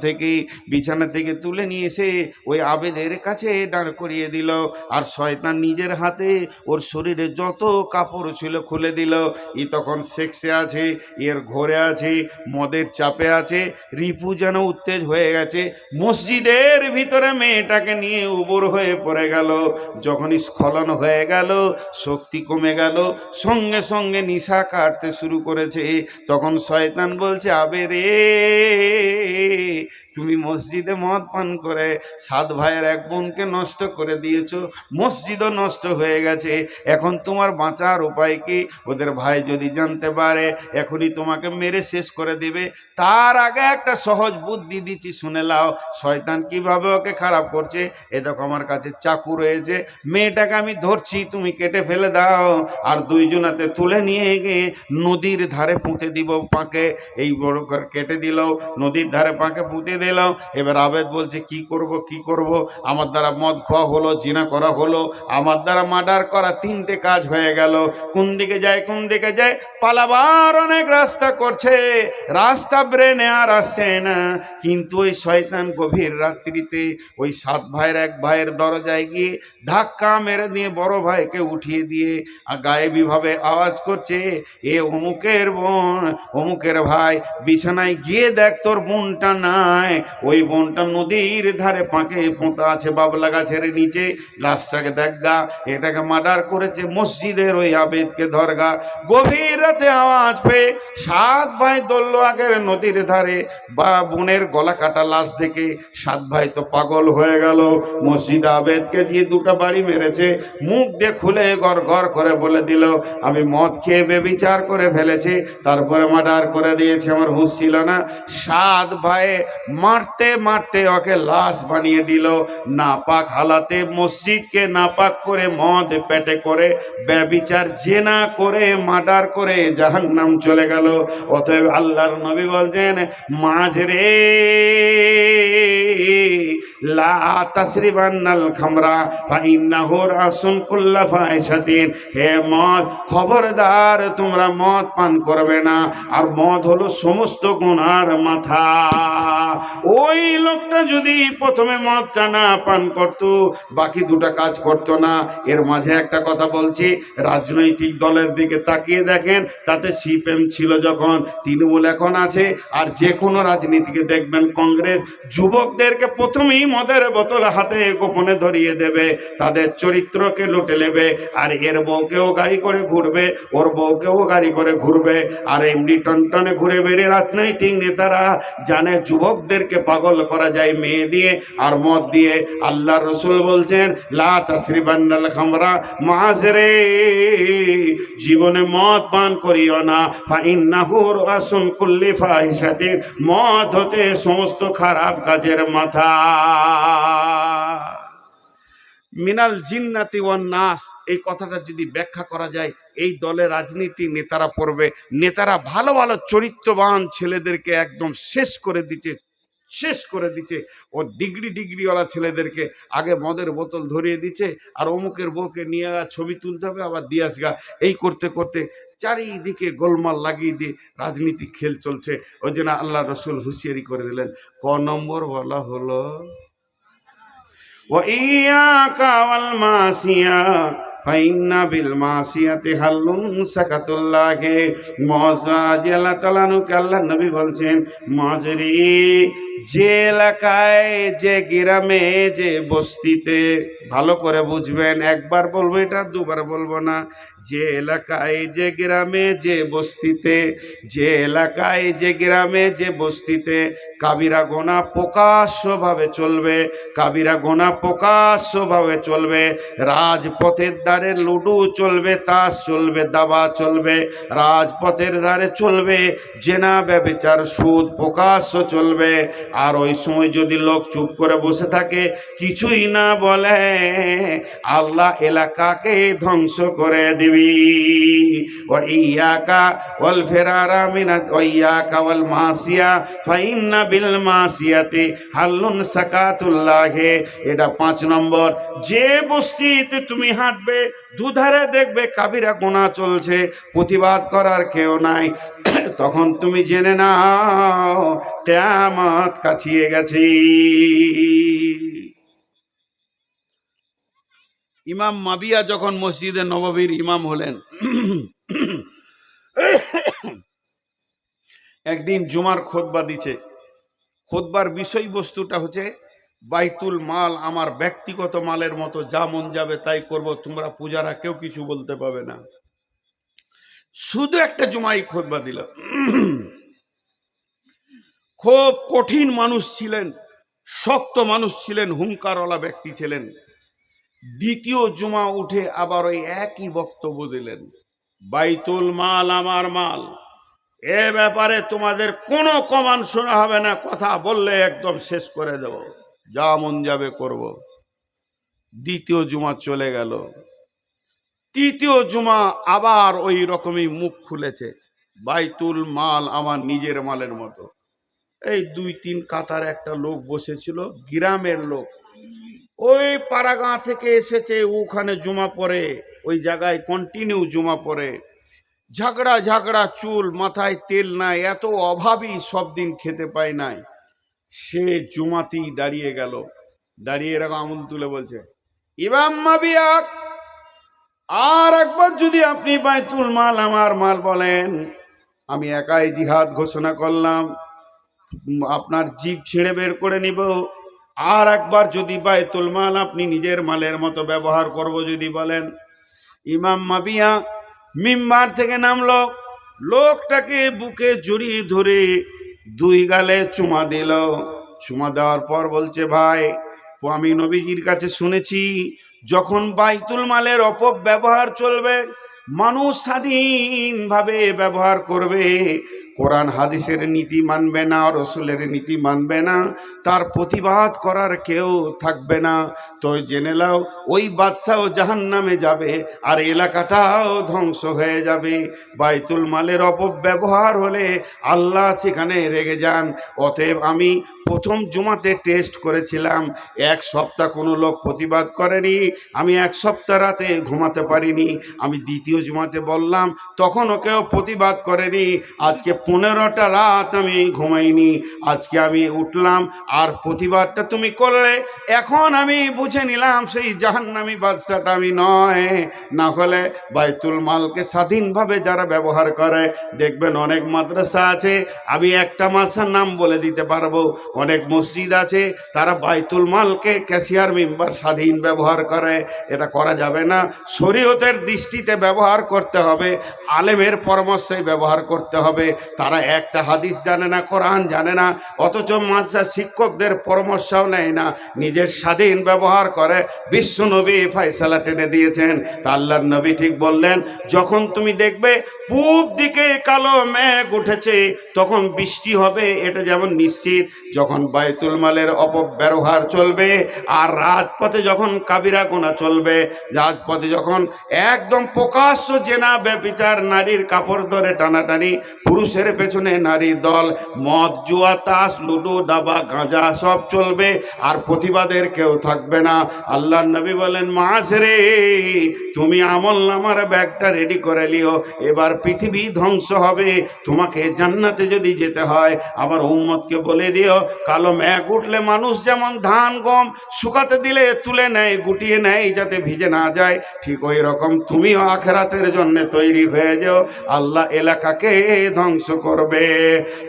A: থেকে তুলে নিয়ে এসে ওই আবেদের কাছে দাঁড় করিয়ে দিল। আর শয়তান নিজের হাতে ওর শরীরে যত কাপড় ছিল খুলে দিল। ই তখন সেক্সে আছে, এর ঘরে আছে, মদের চাপে আছে। রিপু যেন উত্তেজ হয়ে গেছে, মসজিদের ভিতরে মেয়েটাকে নিয়ে উবর হয়ে পড়ে গেল। যখন স্খলন হয়ে গেল, শক্তি কমে গেল, সঙ্গে সঙ্গে নিশা কাটতে শুরু করেছে। তখন শয়তান বলছে, আবে রে, তুমি মসজিদে মদ পান করে 7 ভাইয়ের এক বোনকে নষ্ট করে দিয়েছো, মসজিদও নষ্ট হয়ে গেছে। এখন তোমার বাঁচার উপায় কি? ওদের ভাই যদি জানতে পারে এখনই তোমাকে মেরে শেষ করে দিবে। তার আগে একটা সহজ বুদ্ধি দিচ্ছি, শুনে লাও। শয়তান কিভাবে ওকে খারাপ করছে। এ দেখো আমার কাছে চাকু রয়েছে, মেয়েটাকে আমি ধরছি, তুমি কেটে ফেলে দাও। আর 2 জনাতে তুলে নিয়ে গিয়ে নদীর ধারে পুঁতে দিব পাঁকে। এই বড় করে কেটে দিল, নদীর ধারে পাঁকে পুঁতে দিল। এবার আবেদ বলছে কি করব কি করব, আমার দ্বারা মদ খাওয়া হলো, জিনা করা হলো, আমার দ্বারা মার্ডার করা, 3টে কাজ হয়ে গেল। কোন দিকে যায় কোন দিকে যায়? পালাবার অনেক রাস্তা করছে, রাস্তা ব্রেনে আর আসছে না। কিন্তু ওই শয়তান গভীর রাত্রিতে ওই 7 ভাইয়ের এক ভাইয়ের দরজায় গিয়ে ধাক্কা মেরে দিয়ে বড় ভাইকে উঠিয়ে দিয়ে গায়েবী ভাবে আওয়াজ করছে, এ অমুকের বোন, অমুকের ভাই, বিছানায় গিয়ে দেখ তোর বোনটা না, নাই। ওই বোনটা নদীর ধারে পাঁকে পোঁতা আছে বাবলা গাছের নিচে। লাশটাকে দেখগা, এটাকে মার্ডার করেছে মসজিদের ওই আবেদকে ধরগা। গভীর রাতে আওয়াজ পেয়ে 7 ভাই দৌড়লো আগের নদীর ধারে। বা বোনের গলা কাটা লাশ দেখে 7 ভাই তো পাগল হয়ে গেল। মসজিদ আবেদকে দিয়ে 2টা বাড়ি মেরেছে। মুখ দিয়ে খুলে গড় গড় করে বলে দিল, আমি মদ খেয়ে বেবিচার করে ফেলেছি, তারপরে মার্ডার করে দিয়েছে, আমার হুঁশ ছিল না। 7 ভাই মারতে মারতে ওকে লাশ বানিয়ে দিল। নাপাক হালাতে মসজিদকে নাপাক করে মদ পেটে করে বেবিচার জেনা করে মার্ডার করে জাহান্নাম চলে গেল। অতএব আল্লাহর নবী বলছেন, মাঝরে লা তাসরিবান্নাল খামরা ফাইন্নাহু রাসুন কুল্লা ফাহিশাতিন। হে মদ, খবরদার তোমরা মদ পান করবে না, আর মদ হলো সমস্ত গুনার মাথা। ওই লোকটা যদি প্রথমে মদটা না পান করত, বাকি 2টা কাজ করত না। এর মাঝে একটা কথা বলছি, রাজনৈতিক দলের দিকে তাকিয়ে দেখেন, তাতে সিপিএম ছিল যখন, তৃণমূল এখন আছে, আর যে কোনো রাজনীতিকে দেখবেন কংগ্রেস যুবকদেরকে প্রথমেই মদের বোতল হাতে গোপনে ধরিয়ে দেবে, তাদের চরিত্রকে লুটে নেবে, আর এর বউকেও গাড়ি করে ঘুরবে, ওর বউকেও গাড়ি করে ঘুরবে, আর এমনি টনটনে ঘুরে বেরিয়ে রাজনৈতিক নেতারা জানে যুবকদেরকে পাগল করা যায় মেয়ে দিয়ে আর মদ দিয়ে। আল্লাহ রসুল বলছেন, লা তাসরিবান্নাল খামরা, মাঝরে জীবনে মদ পান করিও না, ফাইন্নাহু রাসুন কুল্লি ফাহিশাতিন, মদ হতে সমস্ত খারাপ কাজের মাথা। মিনাল জিন্নাতি ওয়ান নাস, এই কথাটা যদি ব্যাখ্যা করা যায়, এই দলে রাজনীতি নেতারা পড়বে, নেতারা ভালো ভালো চরিত্রবান ছেলেদেরকে একদম শেষ করে দিচ্ছে। ও ডিগ্রিওয়ালা ছেলেদেরকে আগে মদের বোতল ধরিয়ে দিচ্ছে, আর অমুকের বউকে নিয়ে ছবি তুলতে হবে, আবার দিয়ে আসগা। এই করতে করতে চারিদিকে গোলমাল লাগিয়ে দিয়ে রাজনীতি খেল চলছে। ওই জন্য আল্লাহ রসুল হুঁশিয়ারি করে দিলেন। ক নম্বর বলা হলো, ওয়াইয়াকা ওয়াল মাসিয়া ফাইন্না বিল মাসিয়াতি হাল্লুন সাকাতুল্লাহি। মুআয রাদিয়াল্লাহু তাআলা আনহুকে আল্লাহর নবী বলছেন, মাজরি, যে এলাকায়, যে গ্রামে, যে বস্তিতে, ভালো করে বুঝবেন, একবার বলবো এটা, 2বার বলবো না। যে এলাকায়, যে গ্রামে, যে বস্তিতে, যে এলাকায়, যে গ্রামে, যে বস্তিতে কাবিরা গোনা প্রকাশ্যভাবে চলবে, কাবিরা গোনা প্রকাশ্যভাবে চলবে, রাজপথের ধারে লুডু চলবে, তাস চলবে, দাবা চলবে, রাজপথের ধারে চলবে জেনা ব্যভিচার সুদ প্রকাশ্য চলবে। আর ওই সময় যদি লোক চুপ করে বসে থাকে, কিছুই না বলে, আল্লাহ এলাকাকে ধ্বংস করে দিবি। ওয়াইয়াকা ওয়াল ফিরারা মিনা ওয়াইয়াকা ওয়াল মাসিয়া ফাইন্না বিল মাসিয়াতি হাল্লুন সাকাতুল্লাহি। এটা 5 নম্বর। যে বস্তিতে তুমি হাঁটবে, দুধারে দেখবে কাবিরা গুনাহ চলছে, প্রতিবাদ করার কেউ নাই, তখন তুমি জেনে নাও কিয়ামত কাছিয়ে গেছে। ইমাম মাবিয়া যখন মসজিদে নববীর ইমাম হলেন, একদিন জুমার খুতবা দিচ্ছে। খুতবার বিষয়বস্তুটা হচ্ছে, বাইতুল মাল আমার ব্যক্তিগত মালের মতো, যা মন যাবে তাই করব, তোমরা পূজারা কেউ কিছু বলতে পাবে না। শুধু একটা জুমাই খুতবা দিল। খুব কঠিন মানুষ ছিলেন, শক্ত মানুষ ছিলেন, হুঙ্কারওয়ালা ব্যক্তি ছিলেন। দ্বিতীয় জুমা উঠে আবার ওই একই বক্তব্য দিলেন, বাইতুল মাল আমার মাল, এ ব্যাপারে তোমাদের কোনো কমান শোনা হবে না, কথা বললে একদম শেষ করে দেব, যা মন যাবে করব। দ্বিতীয় জুমা চলে গেল। তৃতীয় জুমা আবার ওই রকমই মুখ খুলেছে, বাইতুল মাল আমার নিজের মালের মতো। এই 2-3 কাতার একটা লোক বসেছিল, গ্রামের লোক, ওই পাড়াগাঁ থেকে এসেছে, ওখানে জুমা পড়ে, ওই জায়গায় কন্টিনিউ জুমা পড়ে, ঝাগড়া চুল, মাথায় তেল নাই, এত অভাবী, সব দিন খেতে পায় নাই। সে জুমাতেই দাঁড়িয়ে গেল, দাঁড়িয়ে এরকম আঙুল তুলে বলছে, ইমাম মাবিয়া, আর একবার যদি আপনি বাইতুল মাল আমার মাল বলেন, আমি একাই জিহাদ ঘোষণা করলাম, আপনার জিভ ছিঁড়ে বের করে নিব। আর একবার যদি বাইতুল মাল আপনি নিজের মালের মতো ব্যবহার করব যদি বলেন। ইমাম মাবিয়া মিম্বার থেকে নামলো, লোকটাকে বুকে জড়িয়ে ধরে দুই গালে চুমা দিল। চুমা দেওয়ার পর বলছে, ভাই, আমি নবীজির কাছে শুনেছি যখন বাইতুল মালের অপব্যবহার চলবে, মানুষ স্বাধীনভাবে ব্যবহার করবে, কোরআন হাদিসের নীতি মানবে না, রসুলের নীতি মানবে না, তার প্রতিবাদ করার কেউ থাকবে না। তো জেনে নাও ওই বাদশাও জাহান্নামে যাবে আর এলাকাটাও ধ্বংস হয়ে যাবে। বাইতুল মালের অপব্যবহার হলে আল্লাহ সেখানে রেগে যান। অতএব আমি প্রথম জুমাতে টেস্ট করেছিলাম, এক সপ্তাহ কোনো লোক প্রতিবাদ করেনি, আমি এক সপ্তাহ রাতে ঘুমাতে পারিনি। আমি দ্বিতীয় জুমাতে বললাম, তখনও কেউ প্রতিবাদ করেনি। আজকে 15টা রাত আমি ঘুমাইনি। আজকে আমি উঠলাম আর প্রতিবাদটা তুমি করলে, এখন আমি বুঝে নিলাম সেই জাহান্নামী বাদশাটা আমি নয়। না হলে বাইতুল মালকে স্বাধীনভাবে যারা ব্যবহার করে, দেখবেন অনেক মাদ্রাসা আছে, আমি একটা মাদ্রাসার নাম বলে দিতে পারবো, অনেক মসজিদ আছে, তারা বাইতুল মালকে ক্যাশিয়ার মেম্বার স্বাধীন ব্যবহার করে। এটা করা যাবে না। শরীয়তের দৃষ্টিতে ব্যবহার করতে হবে, আলেমের পরামর্শে ব্যবহার করতে হবে। তারা একটা হাদিস জানে না, কোরআন জানে না, অথচ মাদ্রাসা শিক্ষকদের পরামর্শও নেয় না, নিজের স্বাধীন ব্যবহার করে। বিশ্ব নবী ফয়সালা টেনে দিয়েছেন। তা আল্লাহর নবী ঠিক বললেন, যখন তুমি দেখবে পূব দিকে কালো মেঘ উঠেছে তখন বৃষ্টি হবে, এটা যেমন নিশ্চিত। যখন বাইতুল মালের অপব্যবহার চলবে আর রাজপথে যখন কাবিরা গুনাহ চলবে, রাজপথে যখন একদম প্রকাশ্য জেনা ব্যভিচার, নারীর কাপড় ধরে টানাটানি, পুরুষের পেছনে নারীর দল, মদ জুয়া তাস লুডো দাবা গাঁজা সব চলবে আর প্রতিবাদের কেউ থাকবে না। আল্লাহর নবী বলেন, মাস রে, তুমি আমল নামার ব্যাগটা রেডি করে লিও, এবার পৃথিবী ধ্বংস হবে। তোমাকে জান্নাতে যদি যেতে হয় আমার উম্মতকে বলে দিও, কালো মেঘ উঠলে মানুষ যেমন ধান গম শুকাতে দিলে তুলে নেয়, গুটিয়ে নেয় যাতে ভিজে না যায়, ঠিক ওই রকম তুমিও আখেরাতের জন্য তৈরি হয়ে যাও, আল্লাহ এলাকাকে ধ্বংস করবে।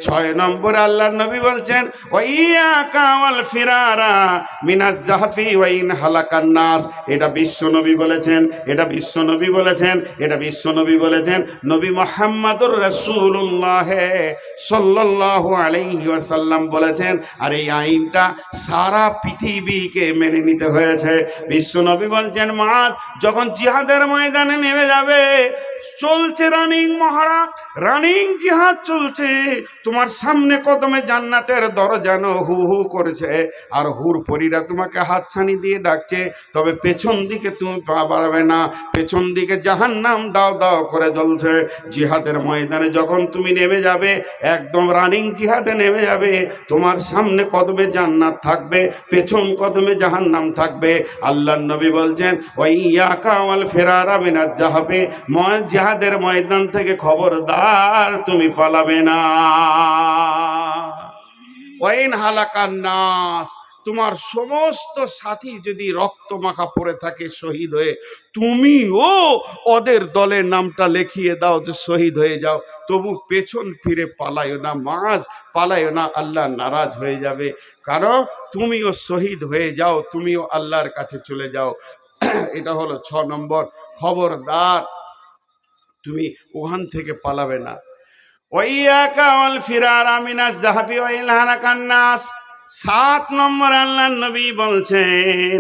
A: 6 নম্বরে আল্লাহর নবী বলছেন, ওয়াইয়াকা ওয়াল ফিরারা মিনাজ জাহফি ওয়া ইন হালাকান নাস। এটা বিশ্ব নবী বলেছেন, এটা বিশ্ব নবী বলেছেন, এটা বিশ্ব নবী বলেছেন। নবী মুহাম্মদুর রাসূলুল্লাহ সাল্লাল্লাহু আলাইহি ওয়াসাল্লাম বলেছেন। আর এই আইনটা সারা পৃথিবীকে মেনে নিতে হয়েছে। বিশ্ব নবী বলছেন, মাঝ যখন জিহাদের ময়দানে নেমে যাবে, চলছে রানিং মহারা, রানিং জিহাদ চলছে, তোমার সামনে কদমে জান্নাতের দরজানো হু হু করেছে আর হুর পরীরা তোমাকে হাতছানি দিয়ে ডাকছে, তবে পেছন দিকে তুমি পা বাড়াবে না, পেছন দিকে জাহান্নাম দাও দাও করে জ্বলছে। জিহাদের ময়দানে যখন তুমি নেমে যাবে, একদম রানিং জিহাদে নেমে যাবে, তোমার সামনে কদমে জান্নাত থাকবে, পেছন কদমে জাহান্নাম থাকবে। আল্লাহর নবী বলছেন, ওয়াইয়াকা ওয়াল ফিরারা মিনাজ জাহফি, জিহাদের ময়দান থেকে খবরদার তুমি পালাবে না। ওয়াইন হালাকান নাস, তোমার সমস্ত সাথী যদি রক্ত মাখা পড়ে থাকে শহীদ হয়ে, তুমিও ওদের দলের নামটা লিখিয়ে দাও যে শহীদ হয়ে যাও, তবু পেছন ফিরে পালায়ো না, মাঝ পালায়ো না, আল্লাহ নারাজ হয়ে যাবে। কারণ তুমিও শহীদ হয়ে যাও, তুমিও আল্লাহর কাছে চলে যাও। এটা হলো 6 নম্বর, খবরদার তুমি ওখান থেকে পালাবে না। ওয়াইয়াকা ওয়াল ফিরারা মিনাজ জাহফি ওয়া ইন হালাকান নাস। 7 নম্বর আল্লাহর নবী বলছেন,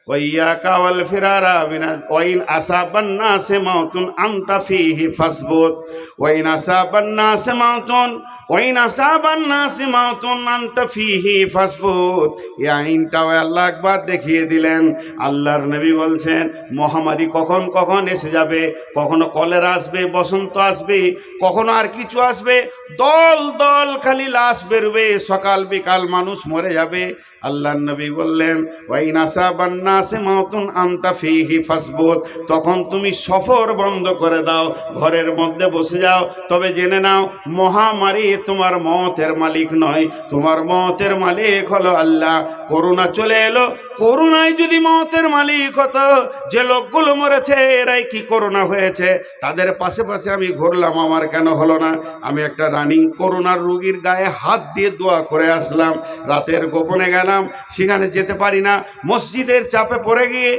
A: ওয়াইয়াকা ওয়াল ফিরারা মিনাজ ওয়া ইন আসাবান নাসে মাউতুন আনতা ফীহি ফাসবুত ওয়া ইন আসাবান নাসে মাউতুন ওয়া ইন আসাবান নাসে মাউতুন আনতা ফীহি ফাসবুত। এই আইনটাও আল্লাহ একবার দেখিয়ে দিলেন। আল্লাহর নবী বলছেন, মহামারী কখন কখন এসে যাবে, কখনো কলেরা আসবে, বসন্ত আসবে, কখনো আর কিছু আসবে, দল দল খালি লাশ বেরোবে, সকাল বিকাল মানুষ মরে যাবে। আল্লাহর নবী বললেন ওয়াইন আসাবান নাসি মাউতুন আনতা ফীহি ফাসবুত, তখন তুমি সফর বন্ধ করে দাও, ঘরের মধ্যে বসে যাও। তবে জেনে নাও মহামারী তোমার মতের মালিক নয়, তোমার মতের মালিক হলো আল্লাহ। করোনা চলে এলো, করোনায় যদি মতের মালিক হতো, যে লোকগুলো মরেছে এরাই কি করোনা হয়েছে? তাদের পাশে পাশে আমি ঘুরলাম, আমার কেন হলো না? আমি একটা রানিং করোনার রোগীর গায়ে হাত দিয়ে দোয়া করে আসলাম। রাতের গোপনে গেলাম, সেখানে যেতে পারি না, মসজিদের চাপে পড়ে গিয়ে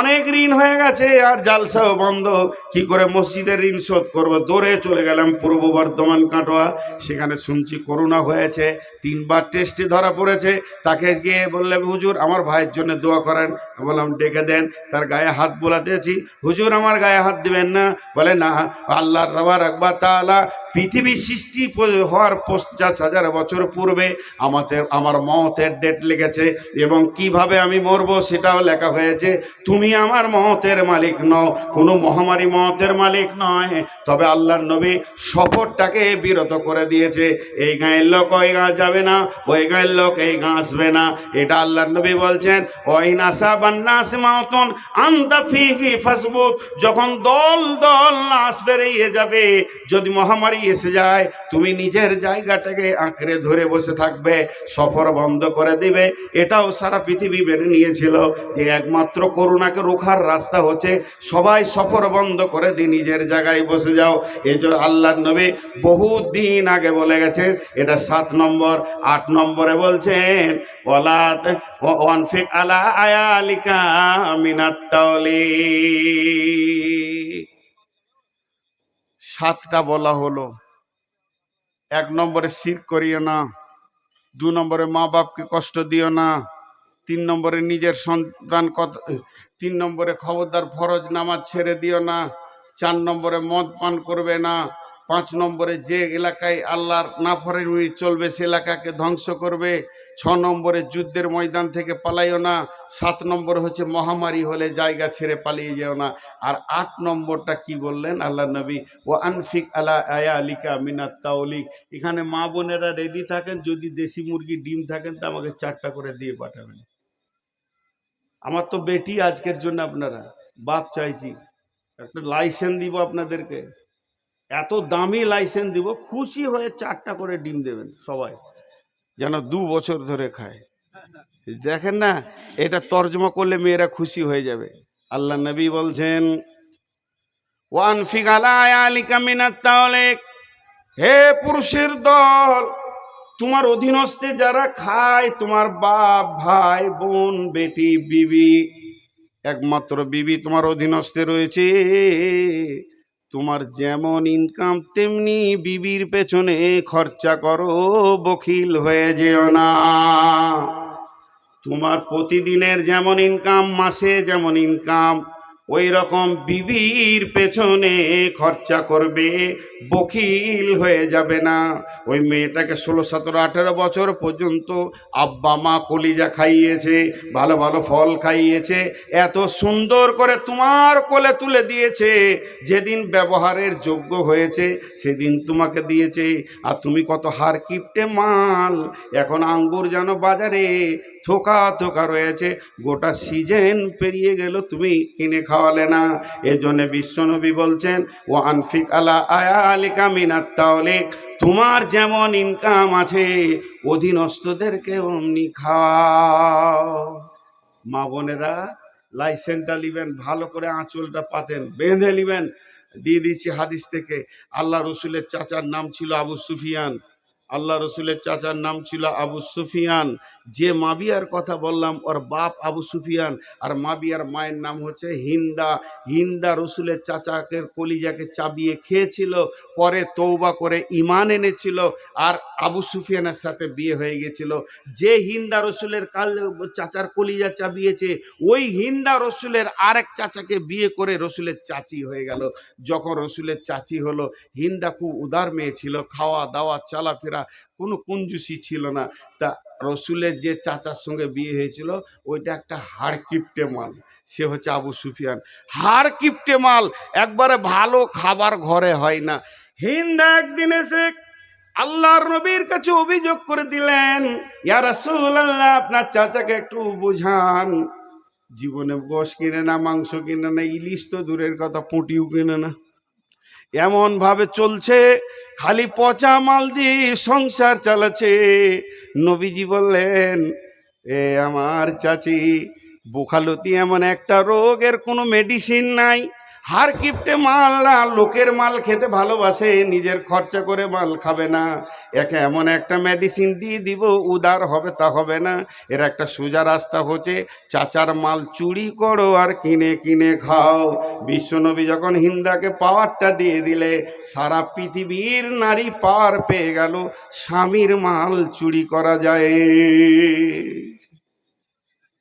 A: অনেক ঋণ হয়ে গেছে আর জালসাও বন্ধ, কি করে মসজিদের ঋণ শোধ করবো? দৌড়ে চলে গেলাম পূর্ব বর্ধমান কাটোয়া, সেখানে শুনছি করোনা হয়েছে, 3বার টেস্টে ধরা পড়েছে। তাকে গিয়ে বললে হুজুর আমার ভাইয়ের জন্য দোয়া করেন। বললাম ডেকে দেন। তার গায়ে হাত বোলাতেছি, হুজুর আমার গায়ে হাত দিবেন না। বলে না, আল্লাহ তাবারাক তাআলা পৃথিবী সৃষ্টি হওয়ার 50,000 বছর পূর্বে আমার মওতের ডেট লেগেছে এবং কিভাবে আমি মরবো সেটাও লেখা হয়েছে। তুমি আমার মওতের মালিক নও, কোনো মহামারী মওতের মালিক নয়। তবে আল্লাহর নবী সফরটাকে বিরত করে দিয়েছে। এই গাঁয়ের লোক ওই গাঁ যাবে না, ওই গাঁয়ের লোক এই গাঁ আসবে না, এটা আল্লাহর নবী বলছেন। ওয়াইন আসাবান নাসি মাউতুন আনতা ফীহি ফাসবুত, যখন দল দল নাস বেরিয়ে যাবে, যদি মহামারী এসে যায়, তুমি নিজের জায়গাটাকে আঁকড়ে ধরে বসে থাকবে, সফর বন্ধ করে দিবে। এটাও সারা পৃথিবী মেনে নিয়েছিল যে একমাত্র করোনাকে রোখার রাস্তা হচ্ছে সবাই সফর বন্ধ করে দিয়ে নিজের জায়গায় বসে যাও। এই যে আল্লাহর নবী বহুত দিন আগে বলে গেছেন। এটা 7 নম্বর। 8 নম্বরে বলছেন ওয়ালাত ওয়ানফিক আলা আয়ালিকা মিনাত তাওলিক। 7টা বলা হলো। 1 নম্বরে শিরক করিও না, 2 নম্বরে মা বাপকে কষ্ট দিও না, 3 নম্বরে নিজের সন্তান 3 নম্বরে খবরদার ফরজ নামাজ ছেড়ে দিও না, 4 নম্বরে মদ পান করবে না, 5 নম্বরে যে এলাকায় আল্লাহর নাফরমানি চলবে সে এলাকাকে ধ্বংস করবে, 6 নম্বরে যুদ্ধের ময়দান থেকে পালাইও না, 7 নম্বর হচ্ছে মহামারী হলে জায়গা ছেড়ে পালিয়ে যেও না। আর 8 নম্বরটা কি বললেন আল্লাহ নবী? ও আনফিক আলা আয়ালিকা মিনাত তাওলিক। এখানে মা বোনেরা রেডি থাকেন, যদি দেশি মুরগি ডিম থাকেন তা আমাকে 4টা করে দিয়ে পাঠাবেন। আমার তো বেটি আজকের জন্য আপনারা বাপ চাইছি, একটা লাইসেন্স দিব আপনাদেরকে, এত দামি লাইসেন্স দিব, খুশি হয়ে 4টা করে ডিম দেবেন সবাই, যেন 2 বছর ধরে খায়। দেখেন না, এটা তর্জমা করলে মেয়েরা খুশি হয়ে যাবে। আল্লাহ নবী বলছেন ওয়ানফিক আলা আয়ালিকা মিনাত তাওলিক, হে পুরুষের দল, তোমার অধীনস্থে যারা খায়, তোমার বাপ ভাই বোন বেটি বিবি, একমাত্র বিবি তোমার অধীনস্থে রয়েছে, তোমার যেমন ইনকাম তেমনি বিবির পেছনে খরচা করো, বখিল হয়ে যেও না। তোমার প্রতিদিনের যেমন ইনকাম, মাসে যেমন ইনকাম, ওই রকম বিবির পেছনে খরচা করবে, বখিল হয়ে যাবে না। ওই মেয়েটাকে 16, 17, 18 বছর পর্যন্ত আব্বা মা কলিজা খাইয়েছে, ভালো ভালো ফল খাইয়েছে, এত সুন্দর করে তোমার কোলে তুলে দিয়েছে, যেদিন ব্যবহারের যোগ্য হয়েছে সেদিন তোমাকে দিয়েছে। আর তুমি কত হার কিপটে মাল, এখন আঙ্গুর যেন বাজারে থোকা থোকা রয়েছে, গোটা সিজন পেরিয়ে গেল, তুমি কিনে খাওয়ালে না। এজন্য বিশ্বনবী বলছেন ও আনফিক আলা আয়ালিকা মিনাত তাওলিক, তোমার যেমন ইনকাম আছে অধীনস্থদেরকে অমনি খাওয়াও। মা বোনেরা লাইসেন্সটা নিবেন, ভালো করে আঁচলটা পাতেন, বেঁধে নিবেন। দিয়ে দিচ্ছি হাদিস থেকে। আল্লাহ রসুলের চাচার নাম ছিল আবু সুফিয়ান। আল্লাহ রসুলের চাচার নাম ছিল আবু সুফিয়ান। যে মাবিয়ার কথা বললাম ওর বাপ আবু সুফিয়ান, আর মাবিয়ার মায়ের নাম হচ্ছে হিন্দা। হিন্দা রসুলের চাচাকে কলিজাকে চাবিয়ে খেয়েছিল, পরে তৌবা করে ঈমান এনেছিল, আর আবু সুফিয়ানের সাথে বিয়ে হয়ে গেছিল। যে হিন্দা রসুলের চাচার কলিজা চাবিয়েছে, ওই হিন্দা রসুলের আরেক চাচাকে বিয়ে করে রসুলের চাচি হয়ে গেল। যখন রসুলের চাচি হলো, হিন্দা খুব উদার মেয়ে ছিল, খাওয়া দাওয়া চলাফেরা কোনো কুঞ্জুসি ছিল না। তা রসুলের যে চাচার সঙ্গে বিয়ে হয়েছিল ওইটা একটা হাড় কিপটে মাল, সে হচ্ছে আবু সুফিয়ান। হাড় কিপটে মাল, একবারে ভালো খাবার ঘরে হয় না। হিন্দা একদিন এসে আল্লাহর নবীর কাছে অভিযোগ করে দিলেন, ইয়া রাসূলুল্লাহ, আপনার চাচাকে একটু বুঝান, জীবনে গোশ কিনে না, মাংস কিনে না, ইলিশ তো দূরের কথা, পুঁটিও কিনে না, এমন ভাবে চলছে, খালি পচা মাল দিয়ে সংসার চালাচ্ছে। নবীজি বললেন, এ আমার চাচি, বোখালতি এমন একটা রোগের কোনো মেডিসিন নাই। হার কিপটে মাল না, লোকের মাল খেতে ভালোবাসে, নিজের খরচা করে মাল খাবে না। একে এমন একটা মেডিসিন দিয়ে দিব, উদার হবে তা হবে না। এর একটা সোজা রাস্তা হচ্ছে, চাচার মাল চুরি করো আর কিনে কিনে খাও। বিশ্বনবী যখন হিন্দাকে পাওয়ারটা দিয়ে দিলে, সারা পৃথিবীর নারী পাওয়ার পেয়ে গেল, স্বামীর মাল চুরি করা যায়।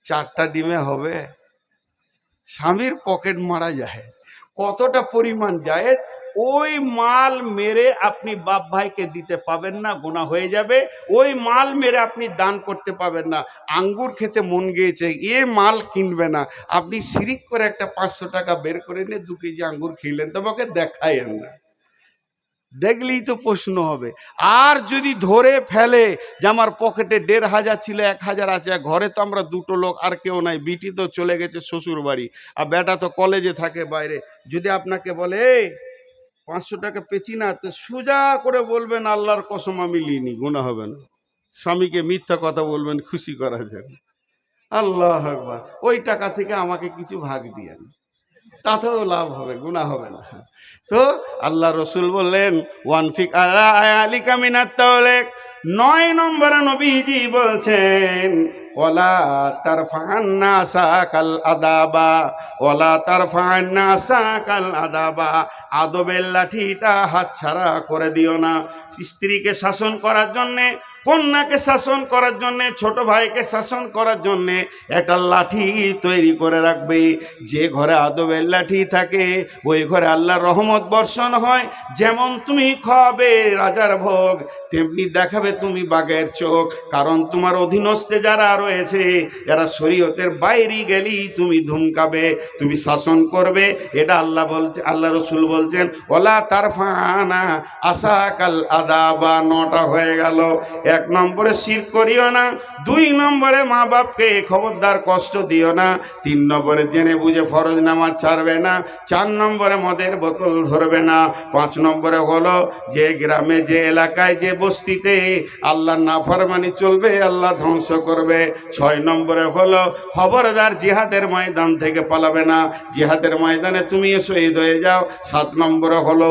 A: 4টা ডিমে হবে, স্বামীর পকেট মারা যায়। কতটা পরিমাণ যায়, ওই মাল মেরে আপনি বাপ ভাইকে দিতে পাবেন না, গুনাহ হয়ে যাবে। ওই মাল মেরে আপনি দান করতে পাবেন না। আঙ্গুর খেতে মন গিয়েছে, এ মাল কিনবে না, আপনি শিরিক করে একটা 500 টাকা বের করে নিয়ে 2 কেজি আঙ্গুর খেলেন, তবে ওকে দেখায়েন না, দেখলেই তো প্রশ্ন হবে। আর যদি ধরে ফেলে যে আমার পকেটে 1500 ছিল, 1000 আছে, ঘরে তো আমরা 2টো লোক, আর কেউ নাই, বিটি তো চলে গেছে শ্বশুর বাড়ি, আর বেটা তো কলেজে থাকে বাইরে, যদি আপনাকে বলে 500 টাকা পেছি না, তো সোজা করে বলবেন আল্লাহর কসম আমি লিনি, গুনাহ হবে না। স্বামীকে মিথ্যা কথা বলবেন খুশি করার জন্য। আল্লাহু আকবার। ওই টাকা থেকে আমাকে কিছু ভাগ দিয়েন, তাতেও লাভ হবে, গুনাহ হবে না। তো আল্লাহ রসুল বললেন, ওয়ানফিক আলা আয়ালিকা মিনাত তাওলিক। 9 নম্বরে নবীজি বলছেন, ওয়ালা তারফা'আন নাসা কাল আদাবা, ওয়ালা তারফা'আন নাসা কাল আদাবা। আদবের লাঠিটা হাতছাড়া করে দিও না। স্ত্রীকে শাসন করার জন্যে, কন্যাকে শাসন করার জন্যে, ছোট ভাইকে শাসন করার জন্যে একটা লাঠি তৈরি করে রাখবে। যে ঘরে আদবের লাঠি থাকে, ওই ঘরে আল্লাহর রহমত বর্ষণ হয়। যেমন তুমি খাবে রাজার ভোগ, তেমনি দেখাবে তুমি বাঘের চোখ। কারণ তোমার অধীনস্থে যারা রয়েছে, এরা শরীয়তের বাইরে গেলেই তুমি ধুমকাবে, তুমি শাসন করবে। এটা আল্লাহ বলছে, আল্লাহ রসুল বলছেন, ওলা তারফানা আসাকাল আদাবা। 9টা হয়ে গেল। 1 নম্বরে শিরক করিও না, 2 নম্বরে মা বাপকে খবরদার কষ্ট দিও না, 3 নম্বরে জেনে বুঝে ফরজ নামাজ ছাড়বে না, 4 নম্বরে মদের বোতল ধরবে না, 5 নম্বরে হলো যে গ্রামে, যে এলাকায়, যে বস্তিতে আল্লাহর নাফরমানি চলবে, আল্লাহ ধ্বংস করবে। 6 নম্বরে হলো খবরদার জিহাদের ময়দান থেকে পালাবে না, জিহাদের ময়দানে তুমি শহীদ হয়ে যাও। 7 নম্বরে হলো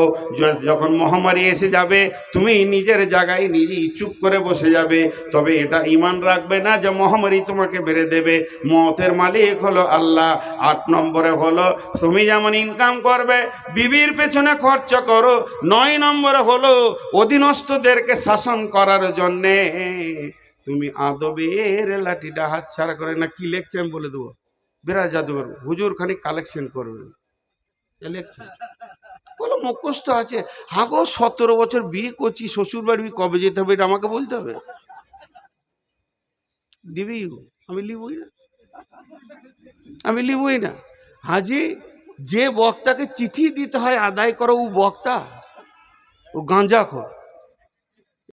A: যখন মহামারী এসে যাবে, তুমি নিজের জায়গায় নিজেই চুপ করে বসে যাবে। তবে এটা ঈমান রাখবে না যে মহামারী তোমাকে মেরে দেবে, মতের মালিক হলো আল্লাহ। 8 নম্বরে হলো তুমি যেমন ইনকাম করবে, বিবির পেছনে খরচা করো। 9 নম্বরে হলো অধীনস্থদেরকে শাসন করার জন্যে তুমি আদবের লাঠিটা হাত ছাড়া করে না। কি লেখছে আমি বলে দেবো, বিরাট জাদুঘর হুজুর খানিক কালেকশন করবেন, বলো মুখস্থ আছে। হাগো 17 বছর বিয়ে করছি, শ্বশুর বাড়ি কবে যেতে হবে এটা আমাকে বলতে হবে? দিবি? আমি লিবই না, আমি লিবই না। হাজি, যে বক্তাকে চিঠি দিতে হয় আদায় করো, ও বক্তা, ও গাঁজাখোর।